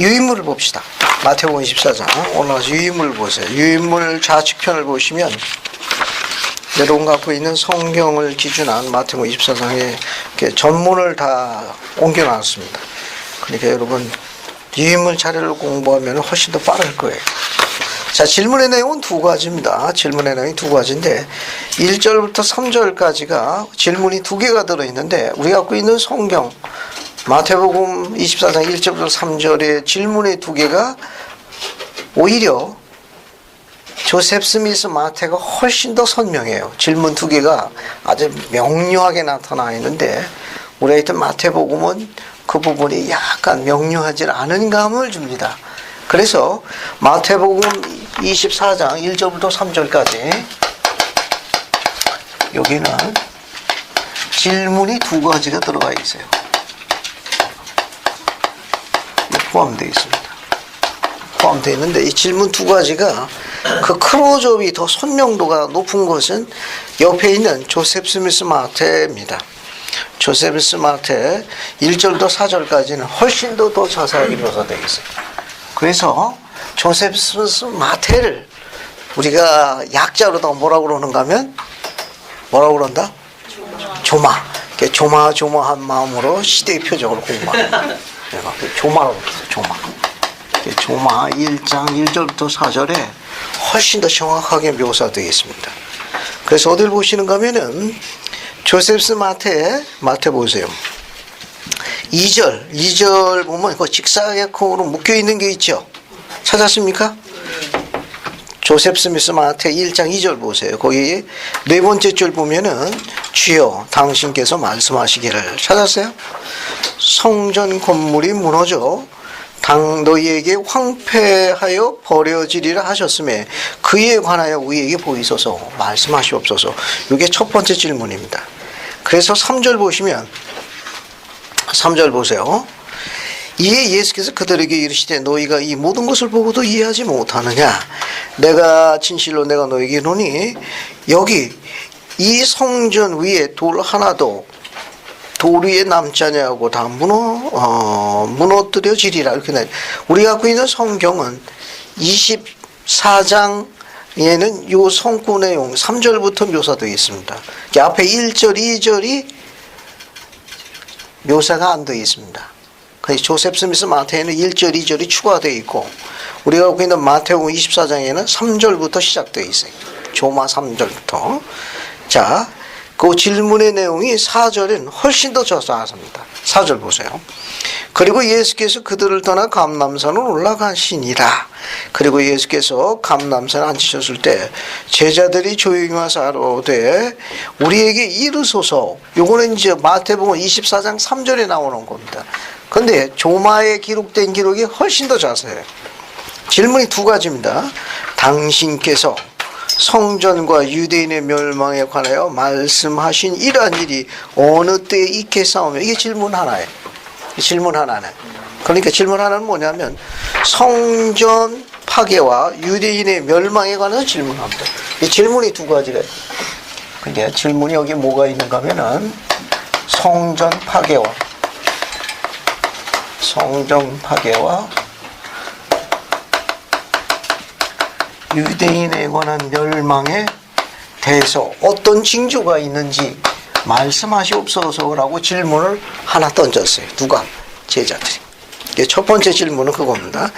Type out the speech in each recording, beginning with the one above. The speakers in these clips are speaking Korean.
유인물을 봅시다. 마태복음 24장 올라가서 유인물 보세요. 유인물 좌측편을 보시면 여러분 갖고 있는 성경을 기준한 마태복음 24장에 전문을 다 옮겨놨습니다. 그러니까 여러분 유인물 자료를 공부하면 훨씬 더 빠를 거예요. 자, 질문의 내용은 두 가지입니다. 질문의 내용이 두 가지인데 1절부터 3절까지가 질문이 두 개가 들어있는데 우리가 갖고 있는 성경 마태복음 24장 1절부터 3절의 질문의 두 개가 오히려 조셉 스미스 마태가 훨씬 더 선명해요. 질문 두 개가 아주 명료하게 나타나 있는데 우리가 있던 마태복음은 그 부분이 약간 명료하지 않은 감을 줍니다. 그래서 마태복음 24장 1절부터 3절까지 여기는 질문이 두 가지가 들어가 있어요. 포함되어 있습니다. 포함되어 있는데 이 질문 두 가지가 그 클로즈업이 더 선명도가 높은 것은 옆에 있는 조셉 스미스 마태입니다. 조셉 스미스 마태 1절부터 4절까지는 훨씬 더 자세하게 묘사되어 있어요. 그래서 조셉 스미스 마태를 우리가 약자로다가 뭐라고 그러는가 하면 뭐라고 그런다? 조마. 조마조마한 마음으로 시대의 표적을 공부합니다. 조마라고 그랬어요. 조마 1장 1절부터 4절에 훨씬 더 정확하게 묘사되어 있습니다. 그래서 어딜 보시는가 하면은 조셉스 마태 보세요. 2절 보면 그 직사각형으로 묶여 있는 게 있죠. 찾았습니까? 조셉 스미스 마태 1장 2절 보세요. 거기 네 번째 줄 보면은 주여 당신께서 말씀하시기를 찾았어요? 성전 건물이 무너져 너희에게 황폐하여 버려지리라 하셨음에 그에 관하여 우리에게 보이소서 말씀하시옵소서. 이게 첫 번째 질문입니다. 그래서 3절 보시면 3절 보세요. 이에 예수께서 그들에게 이르시되 너희가 이 모든 것을 보고도 이해하지 못하느냐. 내가 진실로 내가 너희에게 이르노니 여기 이 성전 위에 돌 하나도 돌 위에 남지 아니하고 다 무너뜨려지리라. 이렇게 나. 우리가 갖고 있는 성경은 24장에는 요 성구 내용 3절부터 묘사되어 있습니다. 앞에 1절, 2절이 묘사가 안 되어 있습니다. 조셉 스미스 마태에는 1절, 2절이 추가되어 있고 우리가 갖고 있는 마태복음 24장에는 3절부터 시작되어 있어요. 조마 3절부터. 자, 그 질문의 내용이 4절은 훨씬 더 자세합니다. 4절 보세요. 그리고 예수께서 그들을 떠나 감람산으로 올라가시니라. 그리고 예수께서 감람산에 앉으셨을 때 제자들이 조용히 와서 아뢰되 우리에게 이르소서. 요거는 이제 마태복음 24장 3절에 나오는 겁니다. 근데 조마에 기록된 기록이 훨씬 더 자세해요. 질문이 두 가지입니다. 당신께서 성전과 유대인의 멸망에 관하여 말씀하신 이러한 일이 어느 때에 있겠사오며. 이게 질문 하나예요. 질문 하나는. 그러니까 질문 하나는 뭐냐면 성전 파괴와 유대인의 멸망에 관해서 질문합니다. 이 질문이 두 가지가 있어요. 근데 질문이 여기 뭐가 있는가 하면은 성전 파괴와 유대인에 관한 멸망에 대해서 어떤 징조가 있는지 말씀하시옵소서라고 질문을 하나 던졌어요. 누가? 제자들이. 첫 번째 질문은 그겁니다.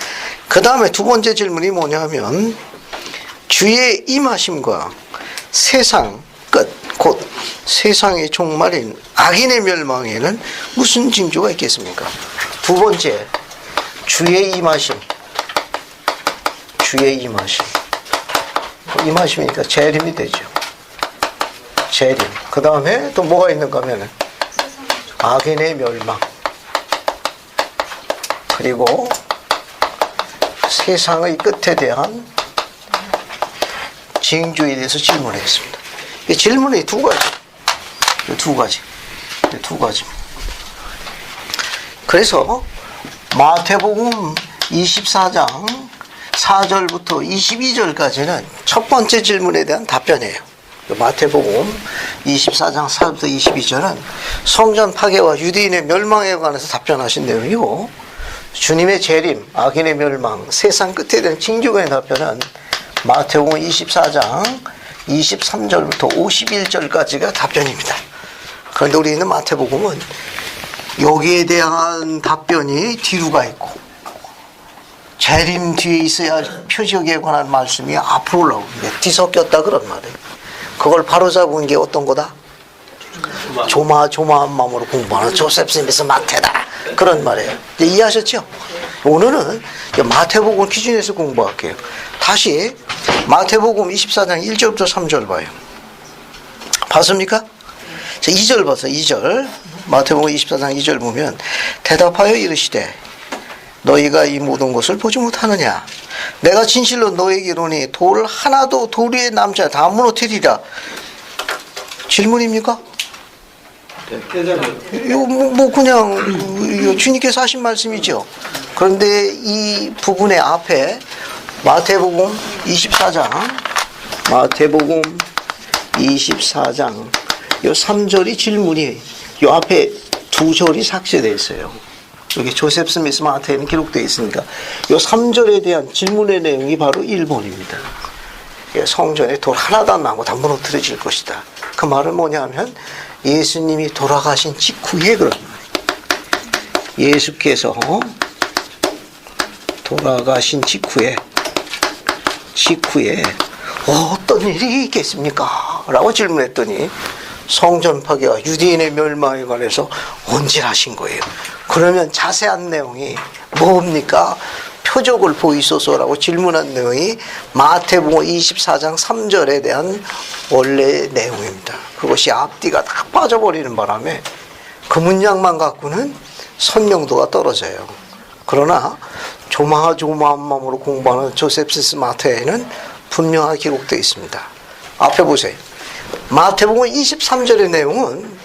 그 다음에 두 번째 질문이 뭐냐면 주의 임하심과 세상 끝, 곧 세상의 종말인 악인의 멸망에는 무슨 징조가 있겠습니까? 두 번째, 주의 임하심. 임하심이니까 재림이 되죠. 재림. 그 다음에 또 뭐가 있는가 하면 악인의 멸망. 그리고 세상의 끝에 대한 징조에 대해서 질문했습니다. 이 질문이 두 가지. 그래서 마태복음 24장 4절부터 22절까지는 첫 번째 질문에 대한 답변이에요. 마태복음 24장 4절부터 22절은 성전 파괴와 유대인의 멸망에 관해서 답변하신 내용이고 주님의 재림, 악인의 멸망, 세상 끝에 대한 징조의 답변은 마태복음 24장 23절부터 51절까지가 답변입니다. 그런데 우리는 마태복음은 여기에 대한 답변이 뒤로 가 있고 재림 뒤에 있어야 할 표적에 관한 말씀이 앞으로 올라옵니다. 뒤섞였다 그런 말이에요. 그걸 바로잡은 게 어떤 거다? 조마한 마음으로 공부하는 조셉 스미스 마태다 그런 말이에요. 이제 이해하셨죠? 오늘은 마태복음 기준에서 공부할게요. 다시 마태복음 24장 1절부터 3절 봐요. 봤습니까? 자, 2절 봐서 2절 마태복음 24장 2절 보면 대답하여 이르시되 너희가 이 모든 것을 보지 못하느냐? 내가 진실로 너에게 이르노니 돌 하나도 돌 위에 남지 않아 다 무너뜨리리라. 질문입니까? 이거 뭐 그냥 주님께서 하신 말씀이죠. 그런데 이 부분의 앞에 마태복음 24장 요 3절이 질문이 요 앞에 2절이 삭제되어 있어요. 여기 조셉 스미스 마태에는 기록되어 있으니까 요 3절에 대한 질문의 내용이 바로 1번입니다. 성전에 돌 하나도 안 남고 다 무너뜨려질 것이다. 그 말은 뭐냐면 예수님이 돌아가신 직후에 그런 말이에요. 예수께서 돌아가신 직후에 어떤 일이 있겠습니까? 라고 질문했더니 성전 파괴와 유대인의 멸망에 관해서 언제 하신 거예요? 그러면 자세한 내용이 뭡니까? 표적을 보이소서라고 질문한 내용이 마태복음 24장 3절에 대한 원래의 내용입니다. 그것이 앞뒤가 다 빠져버리는 바람에 그 문장만 갖고는 선명도가 떨어져요. 그러나 조마한 마음으로 공부하는 조셉 스미스 마태에는 분명하게 기록되어 있습니다. 앞에 보세요. 마태복음 23절의 내용은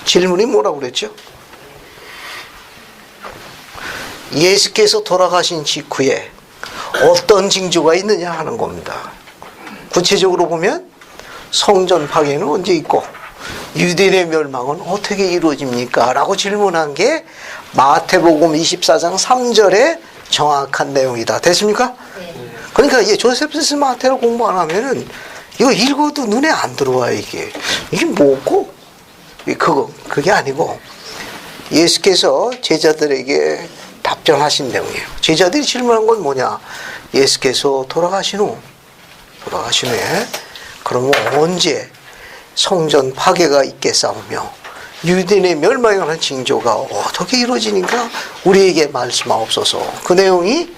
질문이 뭐라고 그랬죠? 예수께서 돌아가신 직후에 어떤 징조가 있느냐 하는 겁니다. 구체적으로 보면 성전 파괴는 언제 있고 유대인의 멸망은 어떻게 이루어집니까? 라고 질문한 게 마태복음 24장 3절의 정확한 내용이다. 됐습니까? 네. 그러니까 이 조셉 스미스 마태를 공부 안 하면은 이거 읽어도 눈에 안 들어와. 이게 뭐고? 그게 아니고 예수께서 제자들에게 답변하신 내용이에요. 제자들이 질문한 건 뭐냐? 예수께서 돌아가신 후에 그러면 언제 성전 파괴가 있겠사오며 유대인의 멸망에 관한 징조가 어떻게 이루어지니까 우리에게 말씀하옵소서. 그 내용이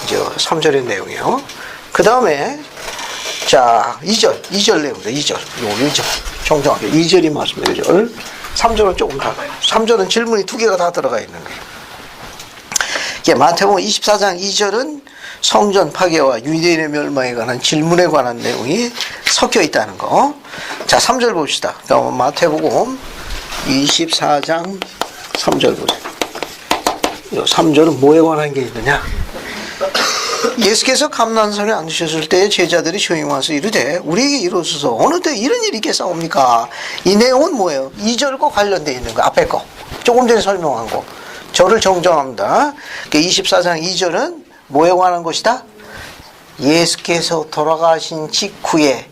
이제 3절의 내용이에요. 그 다음에 자 2절 내용입니다. 2절 정정하게 2절이 말씀해요. 2절 3절은 조금 달라요. 3절은 질문이 2개가 다 들어가 있는 거예요. 마태복음 24장 2절은 성전 파괴와 유대인의 멸망에 관한 질문에 관한 내용이 섞여 있다는 거. 자, 3절 봅시다. 그러니까 마태복음 24장 3절 보세요. 3절은 뭐에 관한 게 있느냐? 예수께서 감난산에 앉으셨을 때 제자들이 조용히 와서 이르되 우리에게 이루소서 어느 때 이런 일이 있겠사옵니까? 이 내용은 뭐예요? 2절과 관련되어 있는 거. 앞에 거. 조금 전에 설명한 거. 저를 정정합니다. 24장 2절은 뭐에 관한 것이다? 예수께서 돌아가신 직후에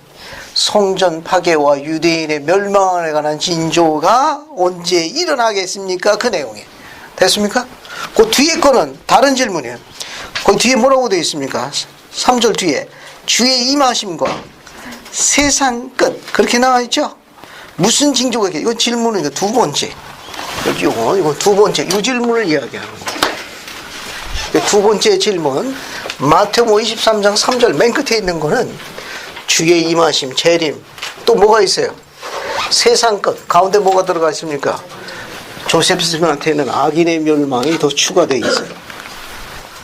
성전 파괴와 유대인의 멸망에 관한 징조가 언제 일어나겠습니까? 그 내용이에요. 됐습니까? 그 뒤에 거는 다른 질문이에요. 그 뒤에 뭐라고 되어 있습니까? 3절 뒤에 주의 임하심과 세상 끝 그렇게 나와 있죠? 무슨 징조가 있겠어요? 이건 질문은 두 번째. 이건 두 번째, 이 질문을 이야기하는 거예요. 두 번째 질문, 마태복음 23장 3절 맨 끝에 있는 거는 주의 임하심, 재림, 또 뭐가 있어요? 세상 끝, 가운데 뭐가 들어가 있습니까? 조셉 스미스한테는 악인의 멸망이 더 추가되어 있어요.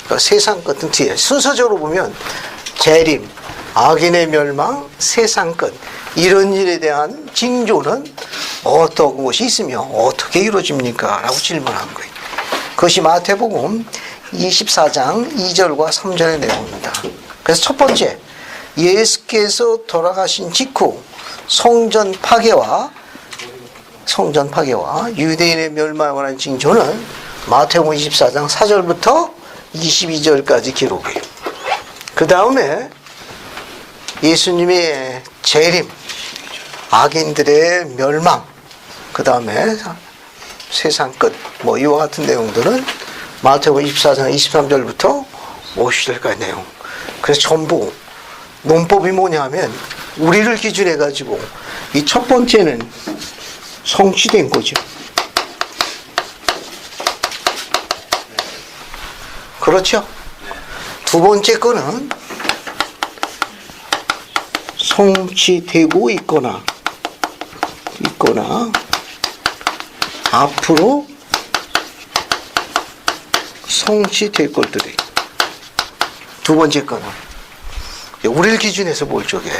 그러니까 세상 끝은 뒤에, 순서적으로 보면 재림, 악인의 멸망, 세상 끝, 이런 일에 대한 징조는 어떤 것이 있으며 어떻게 이루어집니까? 라고 질문한 거예요. 그것이 마태복음 24장 2절과 3절의 내용입니다. 그래서 첫 번째, 예수께서 돌아가신 직후 성전 파괴와 유대인의 멸망에 관한 징조는 마태복음 24장 4절부터 22절까지 기록해요. 그 다음에 예수님의 재림, 악인들의 멸망, 그 다음에 세상 끝, 뭐 이와 같은 내용들은 마태복음 24장 23절부터 50절까지 내용. 그래서 전부 논법이 뭐냐면 우리를 기준해 가지고 이 첫 번째는 성취된 거죠. 그렇죠? 두 번째 거는 성취되고 있거나 앞으로 성취될 것들이. 두 번째 거는 우리를 기준해서 볼 적에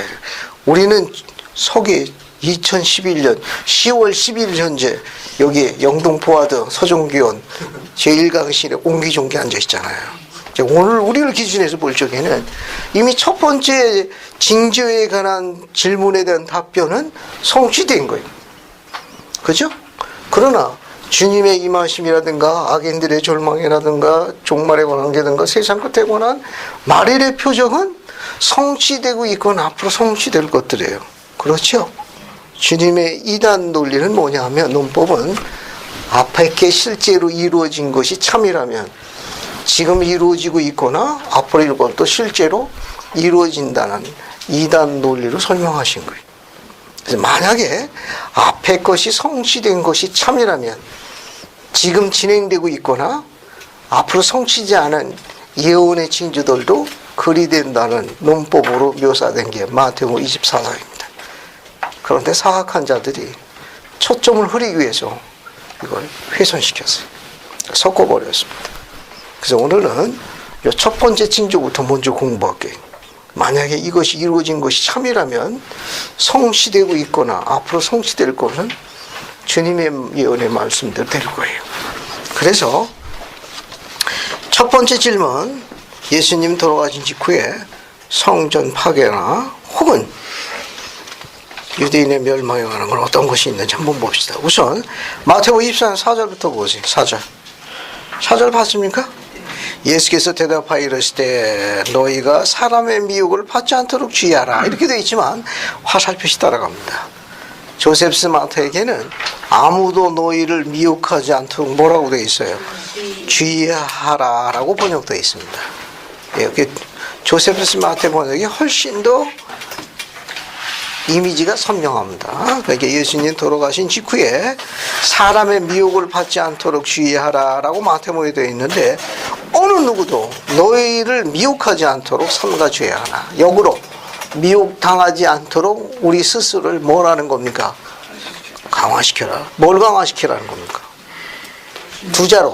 우리는 서기 2011년 10월 10일 현재 여기 영동포와드 서종기원 제1강실에 옹기종기 앉아 있잖아요. 오늘 우리를 기준해서 볼 적에는 이미 첫 번째 징조에 관한 질문에 대한 답변은 성취된 거예요. 그죠? 그러나 주님의 임하심이라든가 악인들의 절망이라든가 종말에 관한 게든가 세상 끝에 관한 말일의 표정은 성취되고 있거나 앞으로 성취될 것들이에요. 그렇죠? 주님의 이단 논리는 뭐냐 하면 논법은 앞에 게 실제로 이루어진 것이 참이라면 지금 이루어지고 있거나 앞으로 이룰 것도 실제로 이루어진다는 이단 논리로 설명하신 거예요. 그래서 만약에 앞에 것이 성취된 것이 참이라면 지금 진행되고 있거나 앞으로 성취지 않은 예언의 징조들도 그리 된다는 논법으로 묘사된 게 마태복음 24장입니다. 그런데 사악한 자들이 초점을 흐리기 위해서 이걸 훼손시켰어요. 섞어버렸습니다. 그래서 오늘은 이 첫 번째 징조부터 먼저 공부할게요. 만약에 이것이 이루어진 것이 참이라면 성취되고 있거나 앞으로 성취될 것은 주님의 예언의 말씀대로 될 거예요. 그래서 첫 번째 질문, 예수님 돌아가신 직후에 성전 파괴나 혹은 유대인의 멸망에 관한 건 어떤 것이 있는지 한번 봅시다. 우선 마태복음 24장 4절부터 보세요. 4절. 4절 봤습니까? 예수께서 대답하여 이르시되 너희가 사람의 미혹을 받지 않도록 주의하라. 이렇게 되어 있지만 화살표시 따라갑니다. 조셉 스마트에게는 아무도 너희를 미혹하지 않도록 뭐라고 되어 있어요? 주의하라 라고 번역되어 있습니다. 여기 조셉 스마트 번역이 훨씬 더 이미지가 선명합니다. 그러니까 예수님 돌아가신 직후에 사람의 미혹을 받지 않도록 주의하라 라고 마태복음에 되어 있는데 어느 누구도 너희를 미혹하지 않도록 삼가 주의하라. 역으로 미혹당하지 않도록 우리 스스로를 뭐라는 겁니까? 강화시켜라. 뭘 강화시키라는 겁니까? 두 자로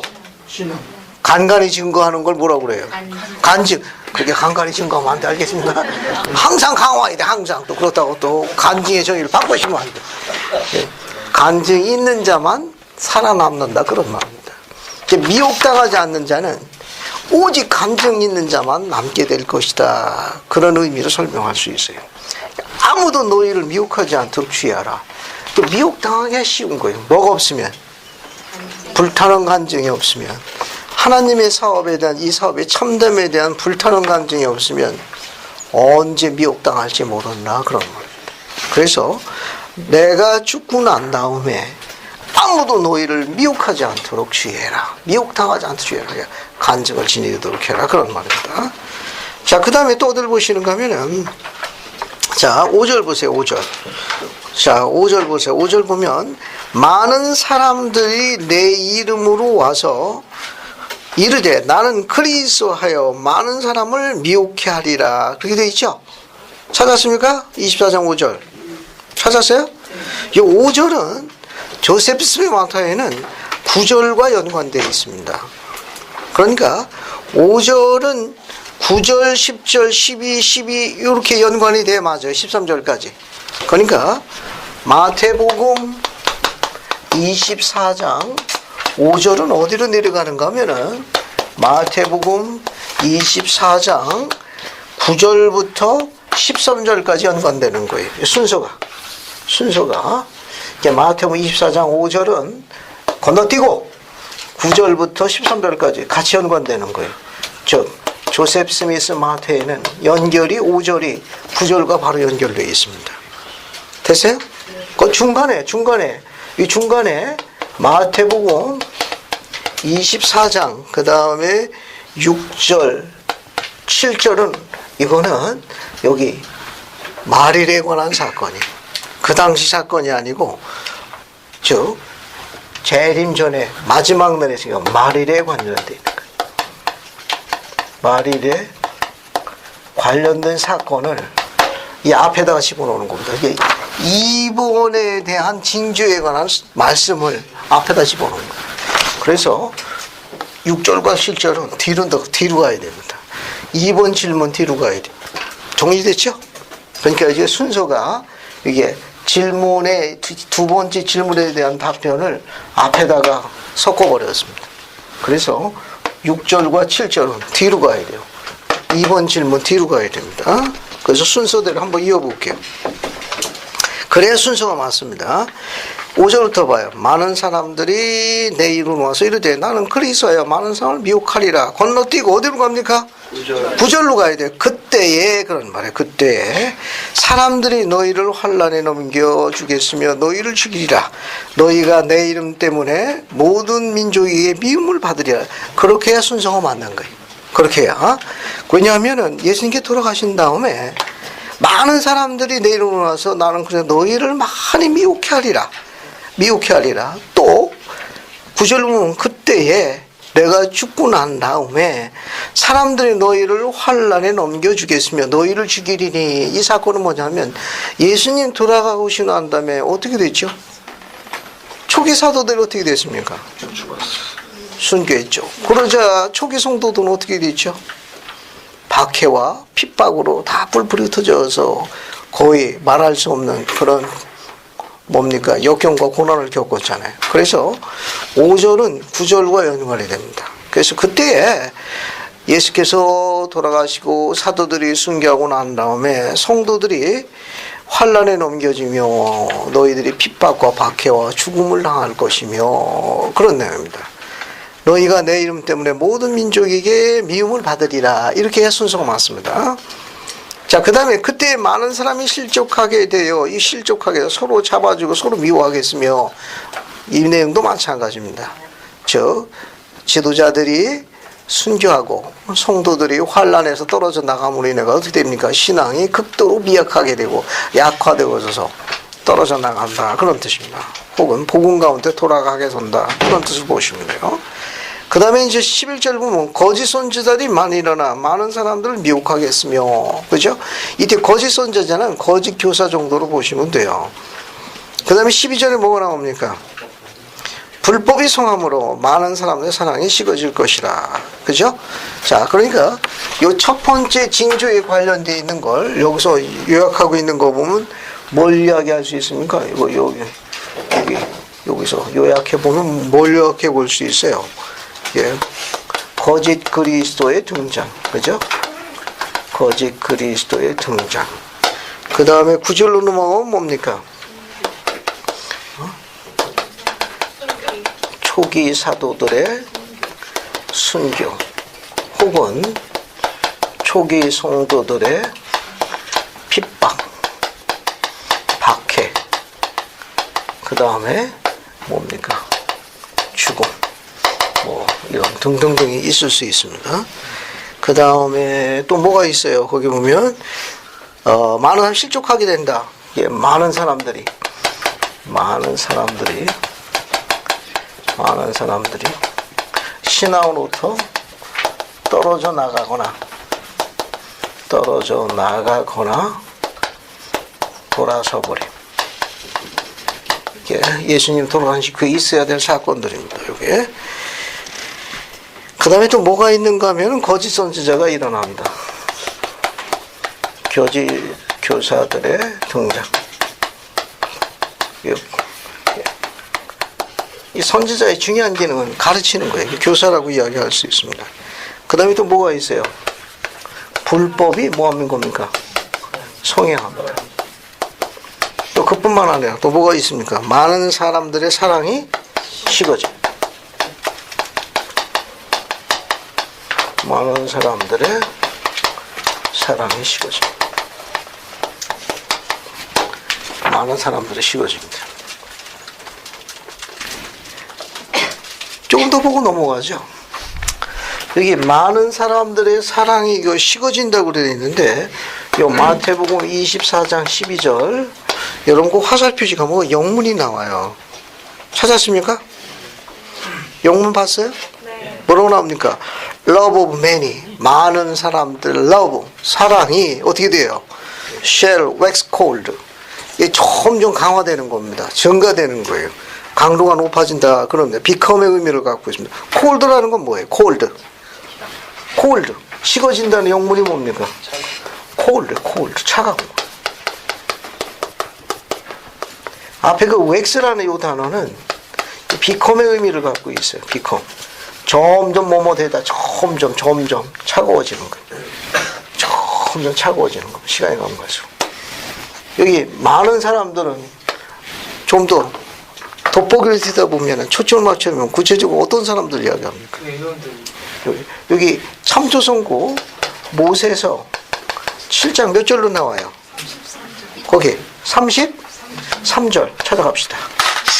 간간히 증거하는 걸 뭐라고 그래요? 간증. 그게 간간히 증거하면 안 돼. 알겠습니까? 항상 강화해야 돼. 항상. 또 그렇다고 또 간증의 정의를 바꾸시면 안 돼. 간증이 있는 자만 살아남는다. 그런 말입니다. 미혹당하지 않는 자는 오직 간증이 있는 자만 남게 될 것이다. 그런 의미로 설명할 수 있어요. 아무도 너희를 미혹하지 않도록 주의하라. 또 미혹당하기 쉬운 거예요. 뭐가 없으면? 불타는 간증이 없으면, 하나님의 사업에 대한, 이 사업의 참됨에 대한 불타는 간증이 없으면 언제 미혹당할지 모른다. 그런 말입니다. 그래서 내가 죽고 난 다음에 아무도 너희를 미혹하지 않도록 주의해라. 미혹당하지 않도록 주의해라. 간증을 지니도록 해라. 그런 말입니다. 자, 그 다음에 또 어딜 보시는가 하면은, 자, 5절 보세요. 5절. 자, 5절 보세요. 5절 보면 많은 사람들이 내 이름으로 와서 이르되 나는 그리스도하여 많은 사람을 미혹케 하리라. 그렇게 되어 있죠? 찾았습니까? 24장 5절. 찾았어요? 이 5절은 조셉 스마트에는 9절과 연관되어 있습니다. 그러니까 5절은 9절, 10절, 12, 12 이렇게 연관이 돼 맞아요. 13절까지. 그러니까 마태복음 24장 5절은 어디로 내려가는가 하면은 마태복음 24장 9절부터 13절까지 연관되는 거예요. 순서가. 마태복음 24장 5절은 건너뛰고 9절부터 13절까지 같이 연관되는 거예요. 즉 조셉 스미스 마태에는 연결이 5절이 9절과 바로 연결되어 있습니다. 됐어요? 그 중간에 이 중간에 마태복음 24장 그 다음에 6절 7절은 이거는 여기 말일에 관한 사건이에요. 그 당시 사건이 아니고 즉 재림 전에 마지막 날에 있으니까 말일에 관련되어 있는 거예요. 말일에 관련된 사건을 이 앞에다가 집어넣는 겁니다. 이게 이번에 대한 징조에 관한 말씀을 앞에다 집어넣는 거예요. 그래서 6절과 7절은 뒤로 가야 됩니다. 2번 질문 뒤로 가야 됩니다. 정리됐죠? 그러니까 이제 순서가 이게 질문의 두 번째 질문에 대한 답변을 앞에다가 섞어버렸습니다. 그래서 6절과 7절은 뒤로 가야 돼요. 2번 질문 뒤로 가야 됩니다. 그래서 순서대로 한번 이어볼게요. 그래야 순서가 맞습니다. 5절부터 봐요. 많은 사람들이 내 이름으로 와서 이르되 나는 그리스도야 많은 사람을 미혹하리라. 건너뛰고 어디로 갑니까? 9절로 가야 돼요. 그때에 그런 말이에요. 그때에 사람들이 너희를 환난에 넘겨주겠으며 너희를 죽이리라. 너희가 내 이름 때문에 모든 민족에게 미움을 받으리라. 그렇게 해야 순서가 맞는 거예요. 그렇게 해야. 왜냐하면 예수님께 돌아가신 다음에 많은 사람들이 내 이름으로 와서 나는 그래서 너희를 많이 미혹해 하리라. 미혹해 하리라. 또 9절로 보면 그때에 내가 죽고 난 다음에 사람들이 너희를 환난에 넘겨주겠으며 너희를 죽이리니. 이 사건은 뭐냐면 예수님 돌아가시고 난 다음에 어떻게 됐죠? 초기 사도들이 어떻게 됐습니까? 순교했죠. 그러자 초기 성도들은 어떻게 됐죠? 박해와 핍박으로 다 뿔뿔이 흩어져서 거의 말할 수 없는 그런 뭡니까? 역경과 고난을 겪었잖아요. 그래서 5절은 9절과 연관이 됩니다. 그래서 그때에 예수께서 돌아가시고 사도들이 순교하고 난 다음에 성도들이 환난에 넘겨지며 너희들이 핍박과 박해와 죽음을 당할 것이며 그런 내용입니다. 너희가 내 이름 때문에 모든 민족에게 미움을 받으리라. 이렇게 순서가 맞습니다. 자, 그 다음에 그때 많은 사람이 실족하게 되어 이 실족하게 서로 잡아주고 서로 미워하겠으며 이 내용도 마찬가지입니다. 즉 지도자들이 순교하고 성도들이 환난에서 떨어져 나감으로 인해 어떻게 됩니까? 신앙이 극도로 미약하게 되고 약화되어져서 떨어져 나간다. 그런 뜻입니다. 혹은 복음 가운데 돌아가게 된다. 그런 뜻을 보시면 돼요. 그 다음에 이제 11절 보면 거짓 선지자들이 많이 일어나 많은 사람들을 미혹하게 했으며, 그죠? 이때 거짓 선지자는 거짓 교사 정도로 보시면 돼요. 그 다음에 12절에 뭐가 나옵니까? 불법이 성함으로 많은 사람들의 사랑이 식어질 것이라. 그죠? 자, 그러니까 이 첫 번째 징조에 관련되어 있는 걸 여기서 요약하고 있는 거 보면 뭘 이야기할 수 있습니까? 이거 여기서 요약해 보면 뭘 요약해 볼 수 있어요? 예, 거짓 그리스도의 등장, 그죠? 거짓 그리스도의 등장. 그 다음에 9절로 넘어가면 뭡니까? 초기 사도들의 순교, 혹은 초기 성도들의 핍박, 박해. 그 다음에 뭡니까? 죽음. 뭐 이런 등등등이 있을 수 있습니다. 그 다음에 또 뭐가 있어요? 거기 보면 많은 사람이 실족하게 된다. 예, 많은 사람들이 신앙으로부터 떨어져 나가거나 돌아서 버림. 예수님 돌아가신 그 있어야 될 사건들입니다. 이게. 그 다음에 또 뭐가 있는가 하면 거짓 선지자가 일어난다. 거짓 교사들의 등장. 이 선지자의 중요한 기능은 가르치는 거예요. 교사라고 이야기할 수 있습니다. 그 다음에 또 뭐가 있어요? 불법이 뭐 하는 겁니까? 성행합니다. 또 그뿐만 아니라 또 뭐가 있습니까? 많은 사람들의 사랑이 식어져. 많은 사람들의 사랑이 식어집니다. 많은 사람들이 식어집니다. 조금 더 보고 넘어가죠. 여기 많은 사람들의 사랑이 이거 식어진다고 되어 있는데, 요 마태복음 24장 12절, 여러분 그 화살표시 가면 영문이 나와요. 찾았습니까? 영문 봤어요? 네. 뭐라고 나옵니까? Love of many, 많은 사람들, love, 사랑이 어떻게 돼요? Shall wax cold. 이게 점점 강화되는 겁니다. 증가되는 거예요. 강도가 높아진다. 그런데 become의 의미를 갖고 있습니다. cold라는 건 뭐예요? cold. 식어진다는 영문이 뭡니까? cold, 차가운 거. 앞에 그 wax라는 이 단어는 become의 의미를 갖고 있어요. become. 점점 뭐뭐 되다 점점 차가워지는 거예요. 점점 차가워지는 거예요. 시간이 가면 갈수록. 여기 많은 사람들은 좀 더 돋보기를 쓰다 보면 초점을 맞추면 구체적으로 어떤 사람들 이야기합니까? 여기 참조선고 모세서 7장 몇 절로 나와요? 거기 33절 찾아갑시다.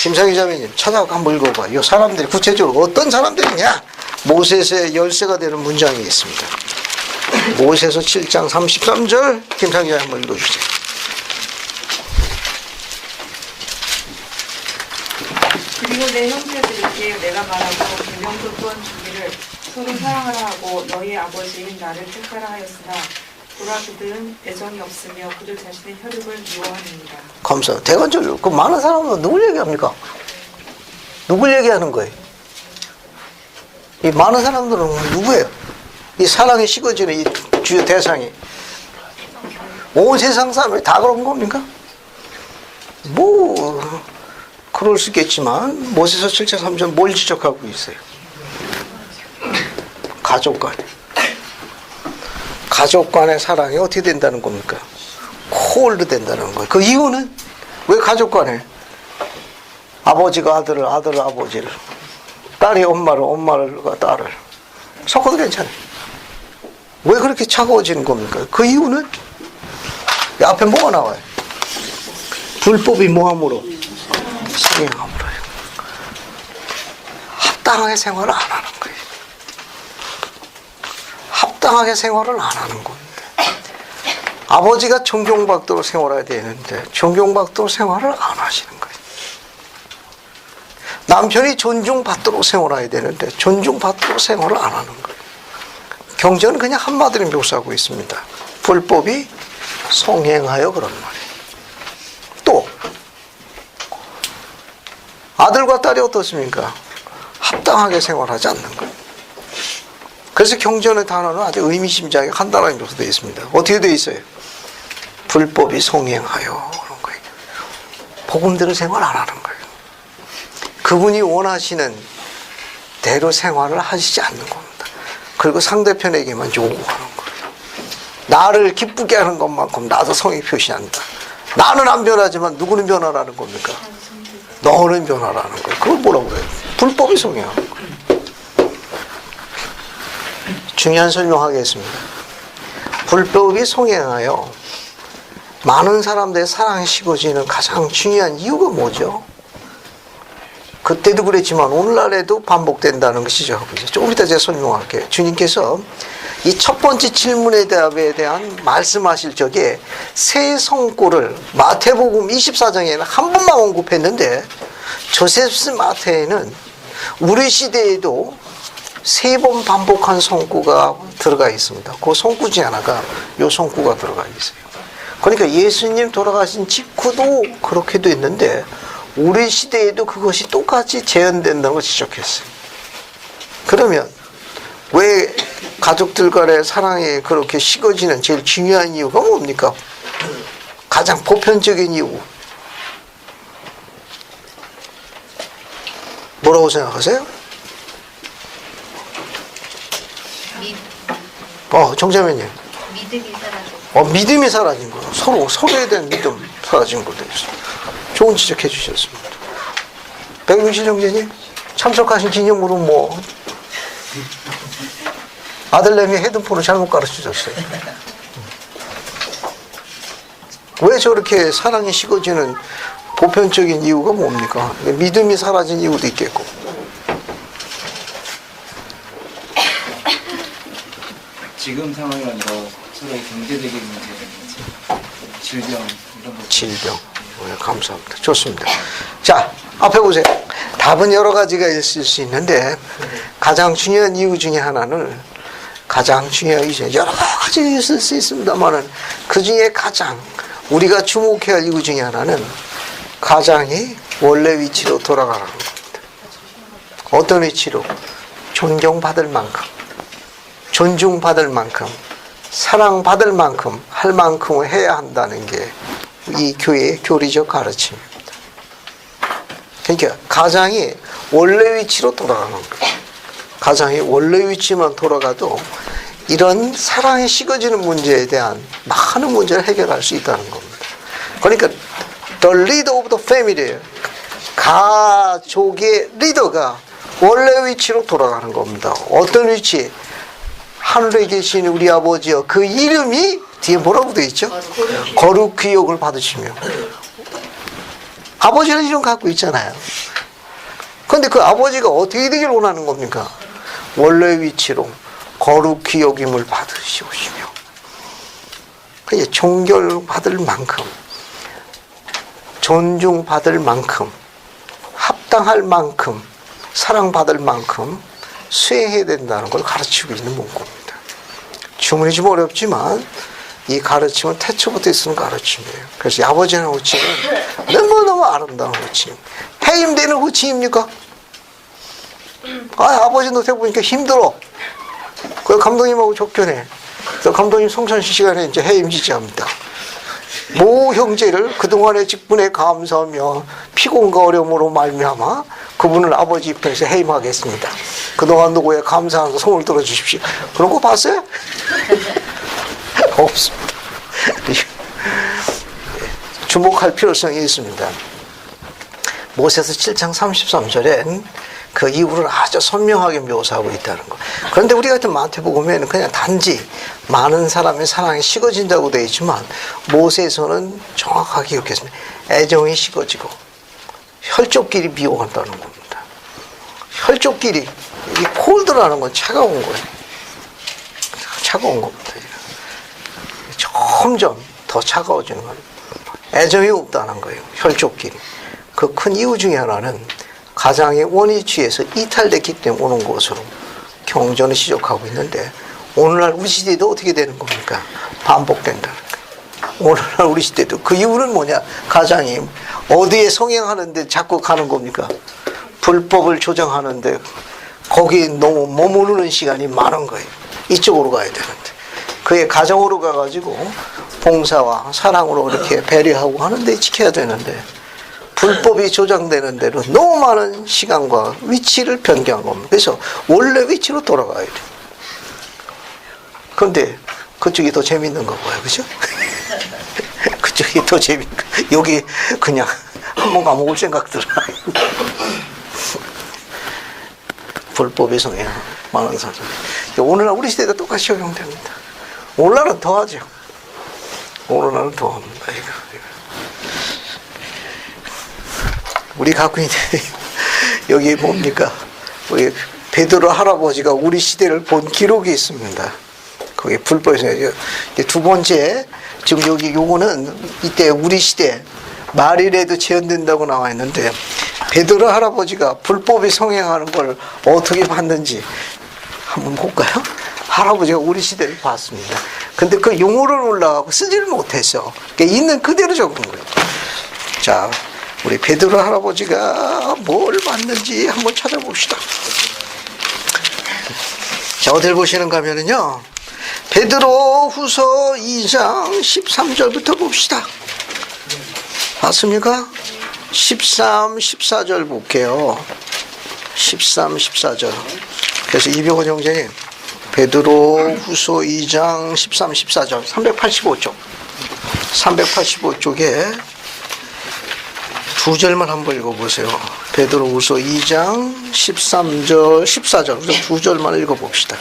김상희 자매님 찾아가 한번 읽어봐. 이 사람들이 구체적으로 어떤 사람들이냐? 모세서의 열쇠가 되는 문장이 있습니다. 모세서 7장 33절 김상희 자매님 한번 읽어주세요. 그리고 내 형제들에게 내가 말하고 계명도 또한 주기를 서로 사랑하라 하고 너희 아버지인 나를 택하라 하였으나 보라 그들은 애정이 없으며 그들 자신의 혈육을 미워하느니라. 감사. 대관절로 그 많은 사람은 누굴 얘기합니까? 누굴 얘기하는 거예요? 이 많은 사람들은 누구예요? 이 사랑이 식어지는 이 주요 대상이 온 세상 사람이 다 그런 겁니까? 뭐 그럴 수 있겠지만 모세서 7장 3절 뭘 지적하고 있어요? 가족 간의 사랑이 어떻게 된다는 겁니까? 콜드 된다는 거예요. 그 이유는 왜 가족 간에 아버지가 아들을 아버지를 딸이 엄마를 딸을 섞어도 괜찮아요. 왜 그렇게 차가워지는 겁니까? 그 이유는 앞에 뭐가 나와요? 불법이 뭐함으로? 성행함으로요. 합당하게 생활을 안 하는 거예요. 합당하게 생활을 안 하는 겁니다. 아버지가 존경받도록 생활해야 되는데 존경받도록 생활을 안 하시는 거예요. 남편이 존중받도록 생활해야 되는데 존중받도록 생활을 안 하는 거예요. 경전은 그냥 한마디로 묘사하고 있습니다. 불법이 성행하여 그런 말이에요. 또 아들과 딸이 어떻습니까? 합당하게 생활하지 않는 거예요. 그래서 경전의 단어는 아주 의미심장하게 간단하게 묘사되어 있습니다. 어떻게 되어 있어요? 불법이 성행하여 그런 거예요. 복음대로 생활 안 하는 거예요. 그분이 원하시는 대로 생활을 하시지 않는 겁니다. 그리고 상대편에게만 요구하는 거예요. 나를 기쁘게 하는 것만큼 나도 성의 표시한다. 나는 안 변하지만 누구는 변하라는 겁니까? 너는 변하라는 거예요. 그걸 뭐라고 그래요? 불법이 성행하는 거예요. 중요한 설명하겠습니다. 불법이 성행하여 많은 사람들의 사랑이 식어지는 가장 중요한 이유가 뭐죠? 그때도 그랬지만 오늘날에도 반복된다는 것이죠. 조금 이따 제가 설명할게요. 주님께서 이 첫 번째 질문에 대한 말씀하실 적에 세 성고를 마태복음 24장에는 한 번만 언급했는데 조세프 마태에는 우리 시대에도 세 번 반복한 성구가 들어가 있습니다. 그 성구 중 하나가 이 성구가 들어가 있어요. 그러니까 예수님 돌아가신 직후도 그렇게 됐는데 우리 시대에도 그것이 똑같이 재현된다는 걸 지적했어요. 그러면 왜 가족들 간의 사랑이 그렇게 식어지는 제일 중요한 이유가 뭡니까? 가장 보편적인 이유. 뭐라고 생각하세요? 정자매님. 믿음이 사라져. 믿음이 사라진 거예요. 서로에 대한 믿음 사라진 거예요. 좋은 지적해 주셨습니다. 백윤실 형제님 참석하신 기념으로 뭐 아들내미 헤드폰을 잘못 가르쳐줬어요. 왜 저렇게 사랑이 식어지는 보편적인 이유가 뭡니까? 믿음이 사라진 이유도 있겠고. 지금 상황이란 뭐 서로의 경제적인 문제라든지 질병 이런 것. 질병. 네, 감사합니다. 좋습니다. 자, 앞에 보세요. 답은 여러 가지가 있을 수 있는데 가장 중요한 이유 중에 하나는 여러 가지 있을 수 있습니다만은 그 중에 가장 우리가 주목해야 할 이유 중에 하나는 가장이 원래 위치로 돌아가는 겁니다. 어떤 위치로? 존경받을 만큼, 존중받을 만큼, 사랑받을 만큼 할 만큼을 해야 한다는 게 이 교회의 교리적 가르침입니다. 그러니까 가장이 원래 위치로 돌아가는 거예요. 가장이 원래 위치만 돌아가도 이런 사랑이 식어지는 문제에 대한 많은 문제를 해결할 수 있다는 겁니다. 그러니까 the leader of the family예요. 가족의 리더가 원래 위치로 돌아가는 겁니다. 어떤 위치? 하늘에 계신 우리 아버지여, 그 이름이 뒤에 뭐라고 되어 있죠? 거룩 귀욕을 받으시며. 아버지는 이름 갖고 있잖아요. 그런데 그 아버지가 어떻게 되길 원하는 겁니까? 원래 위치로 거룩 귀욕임을 받으시오시며, 그게 존경받을 만큼, 존중받을 만큼, 합당할 만큼, 사랑받을 만큼 수행해야 된다는 걸 가르치고 있는 문구입니다. 주문이 좀 어렵지만 이 가르침은 태초부터 쓰는 가르침이에요. 그래서 이 아버지의 호칭은 너무너무 아름다운 호칭. 해임되는 호칭입니까? 아버지 노태 보니까 힘들어. 그 감독님하고 족견해. 그래서 감독님 성찬식 시간에 이제 해임 지지합니다. 모 형제를 그동안의 직분에 감사하며 피곤과 어려움으로 말미암아 그분을 아버지 입장에서 해임하겠습니다. 그동안 노고에 감사하면서 손을 들어주십시오. 그런 거 봤어요? 없습니다. 주목할 필요성이 있습니다. 모세서 7장 33절엔 그 이유를 아주 선명하게 묘사하고 있다는 거. 그런데 우리 같은 마태복음에는 그냥 단지 많은 사람의 사랑이 식어진다고 되어 있지만 모세에서는 정확하게 이렇게 했습니다. 애정이 식어지고 혈족끼리 미워한다는 겁니다. 혈족끼리, 이 콜드라는 건 차가운 거예요. 차가운 겁니다. 점점 더 차가워지는 거예요. 애정이 없다는 거예요. 혈족끼리. 그 큰 이유 중에 하나는 가장의 원위 취해서 이탈됐기 때문에 오는 것으로 경전을 시작하고 있는데, 오늘날 우리 시대도 어떻게 되는 겁니까? 반복된다는 거예요. 오늘날 우리 시대도 그 이유는 뭐냐? 가장이 어디에 성행하는데 자꾸 가는 겁니까? 불법을 조장하는데 거기에 너무 머무르는 시간이 많은 거예요. 이쪽으로 가야 되는데 그의 가정으로 가가지고 봉사와 사랑으로 이렇게 배려하고 하는데 지켜야 되는데 불법이 조장되는 대로 너무 많은 시간과 위치를 변경한 겁니다. 그래서 원래 위치로 돌아가야 돼요. 그런데 그쪽이 더 재밌는 거 뭐야, 그죠? 그쪽이 더 재밌는 거. 여기 그냥 한번 가먹을 생각 들어. 불법의 성향 많은 사람. 오늘날 우리 시대도 똑같이 적용됩니다. 오늘날은 더하죠. 오늘날은 더합니다. 이거. 우리 갖고 있는 여기 뭡니까? 우리 베드로 할아버지가 우리 시대를 본 기록이 있습니다. 거기 불법에서 두 번째, 지금 여기 요거는 이때 우리 시대 말일에도 재현된다고 나와 있는데, 베드로 할아버지가 불법에 성행하는 걸 어떻게 봤는지 한번 볼까요? 할아버지가 우리 시대를 봤습니다. 근데 그 용어를 올라가고 쓰지를 못해서 있는 그대로 적은 거예요. 자, 우리 베드로 할아버지가 뭘 봤는지 한번 찾아봅시다. 자, 어딜 보시는가 하면은요, 베드로 후서 2장 13절부터 봅시다. 맞습니까? 13, 14절 볼게요. 13, 14절. 그래서 이병헌 형제님, 베드로 후서 2장 13, 14절, 385쪽. 385쪽에 두 절만 한번 읽어보세요. 베드로 후서 2장 13절, 14절. 두 절만 읽어봅시다.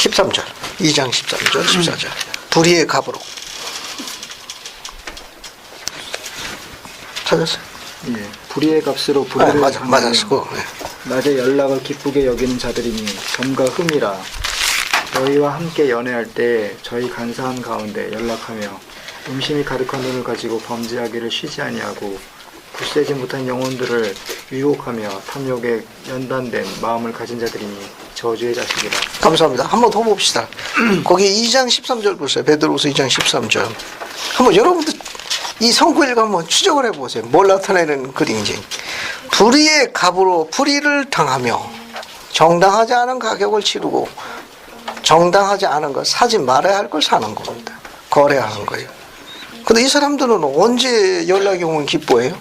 13절. 2장 13절, 14절. 불의의 갑으로. 찾았어요? 예, 불의의 값으로 네, 불의를 맞아, 당하며 맞았어. 네. 낮에 연락을 기쁘게 여기는 자들이니 점과 흠이라. 너희와 함께 연애할 때 저희 간사한 가운데 연락하며 음심이 가득한 눈을 가지고 범죄하기를 쉬지 아니하고 굳세지 못한 영혼들을 유혹하며 탐욕에 연단된 마음을 가진 자들이니 저주의 자식이라. 감사합니다. 한 번 더 봅시다. 거기 2장 13절 보세요. 베드로후서 2장 13절. 한번 여러분들 이 성구 읽어 한번 추적을 해보세요. 뭘 나타내는 글인지. 불의의 갑으로 불의를 당하며 정당하지 않은 가격을 치르고 정당하지 않은 것, 사지 말아야 할 걸 사는 겁니다. 거래하는 거예요. 근데 이 사람들은 언제 연락이 오면 기뻐해요?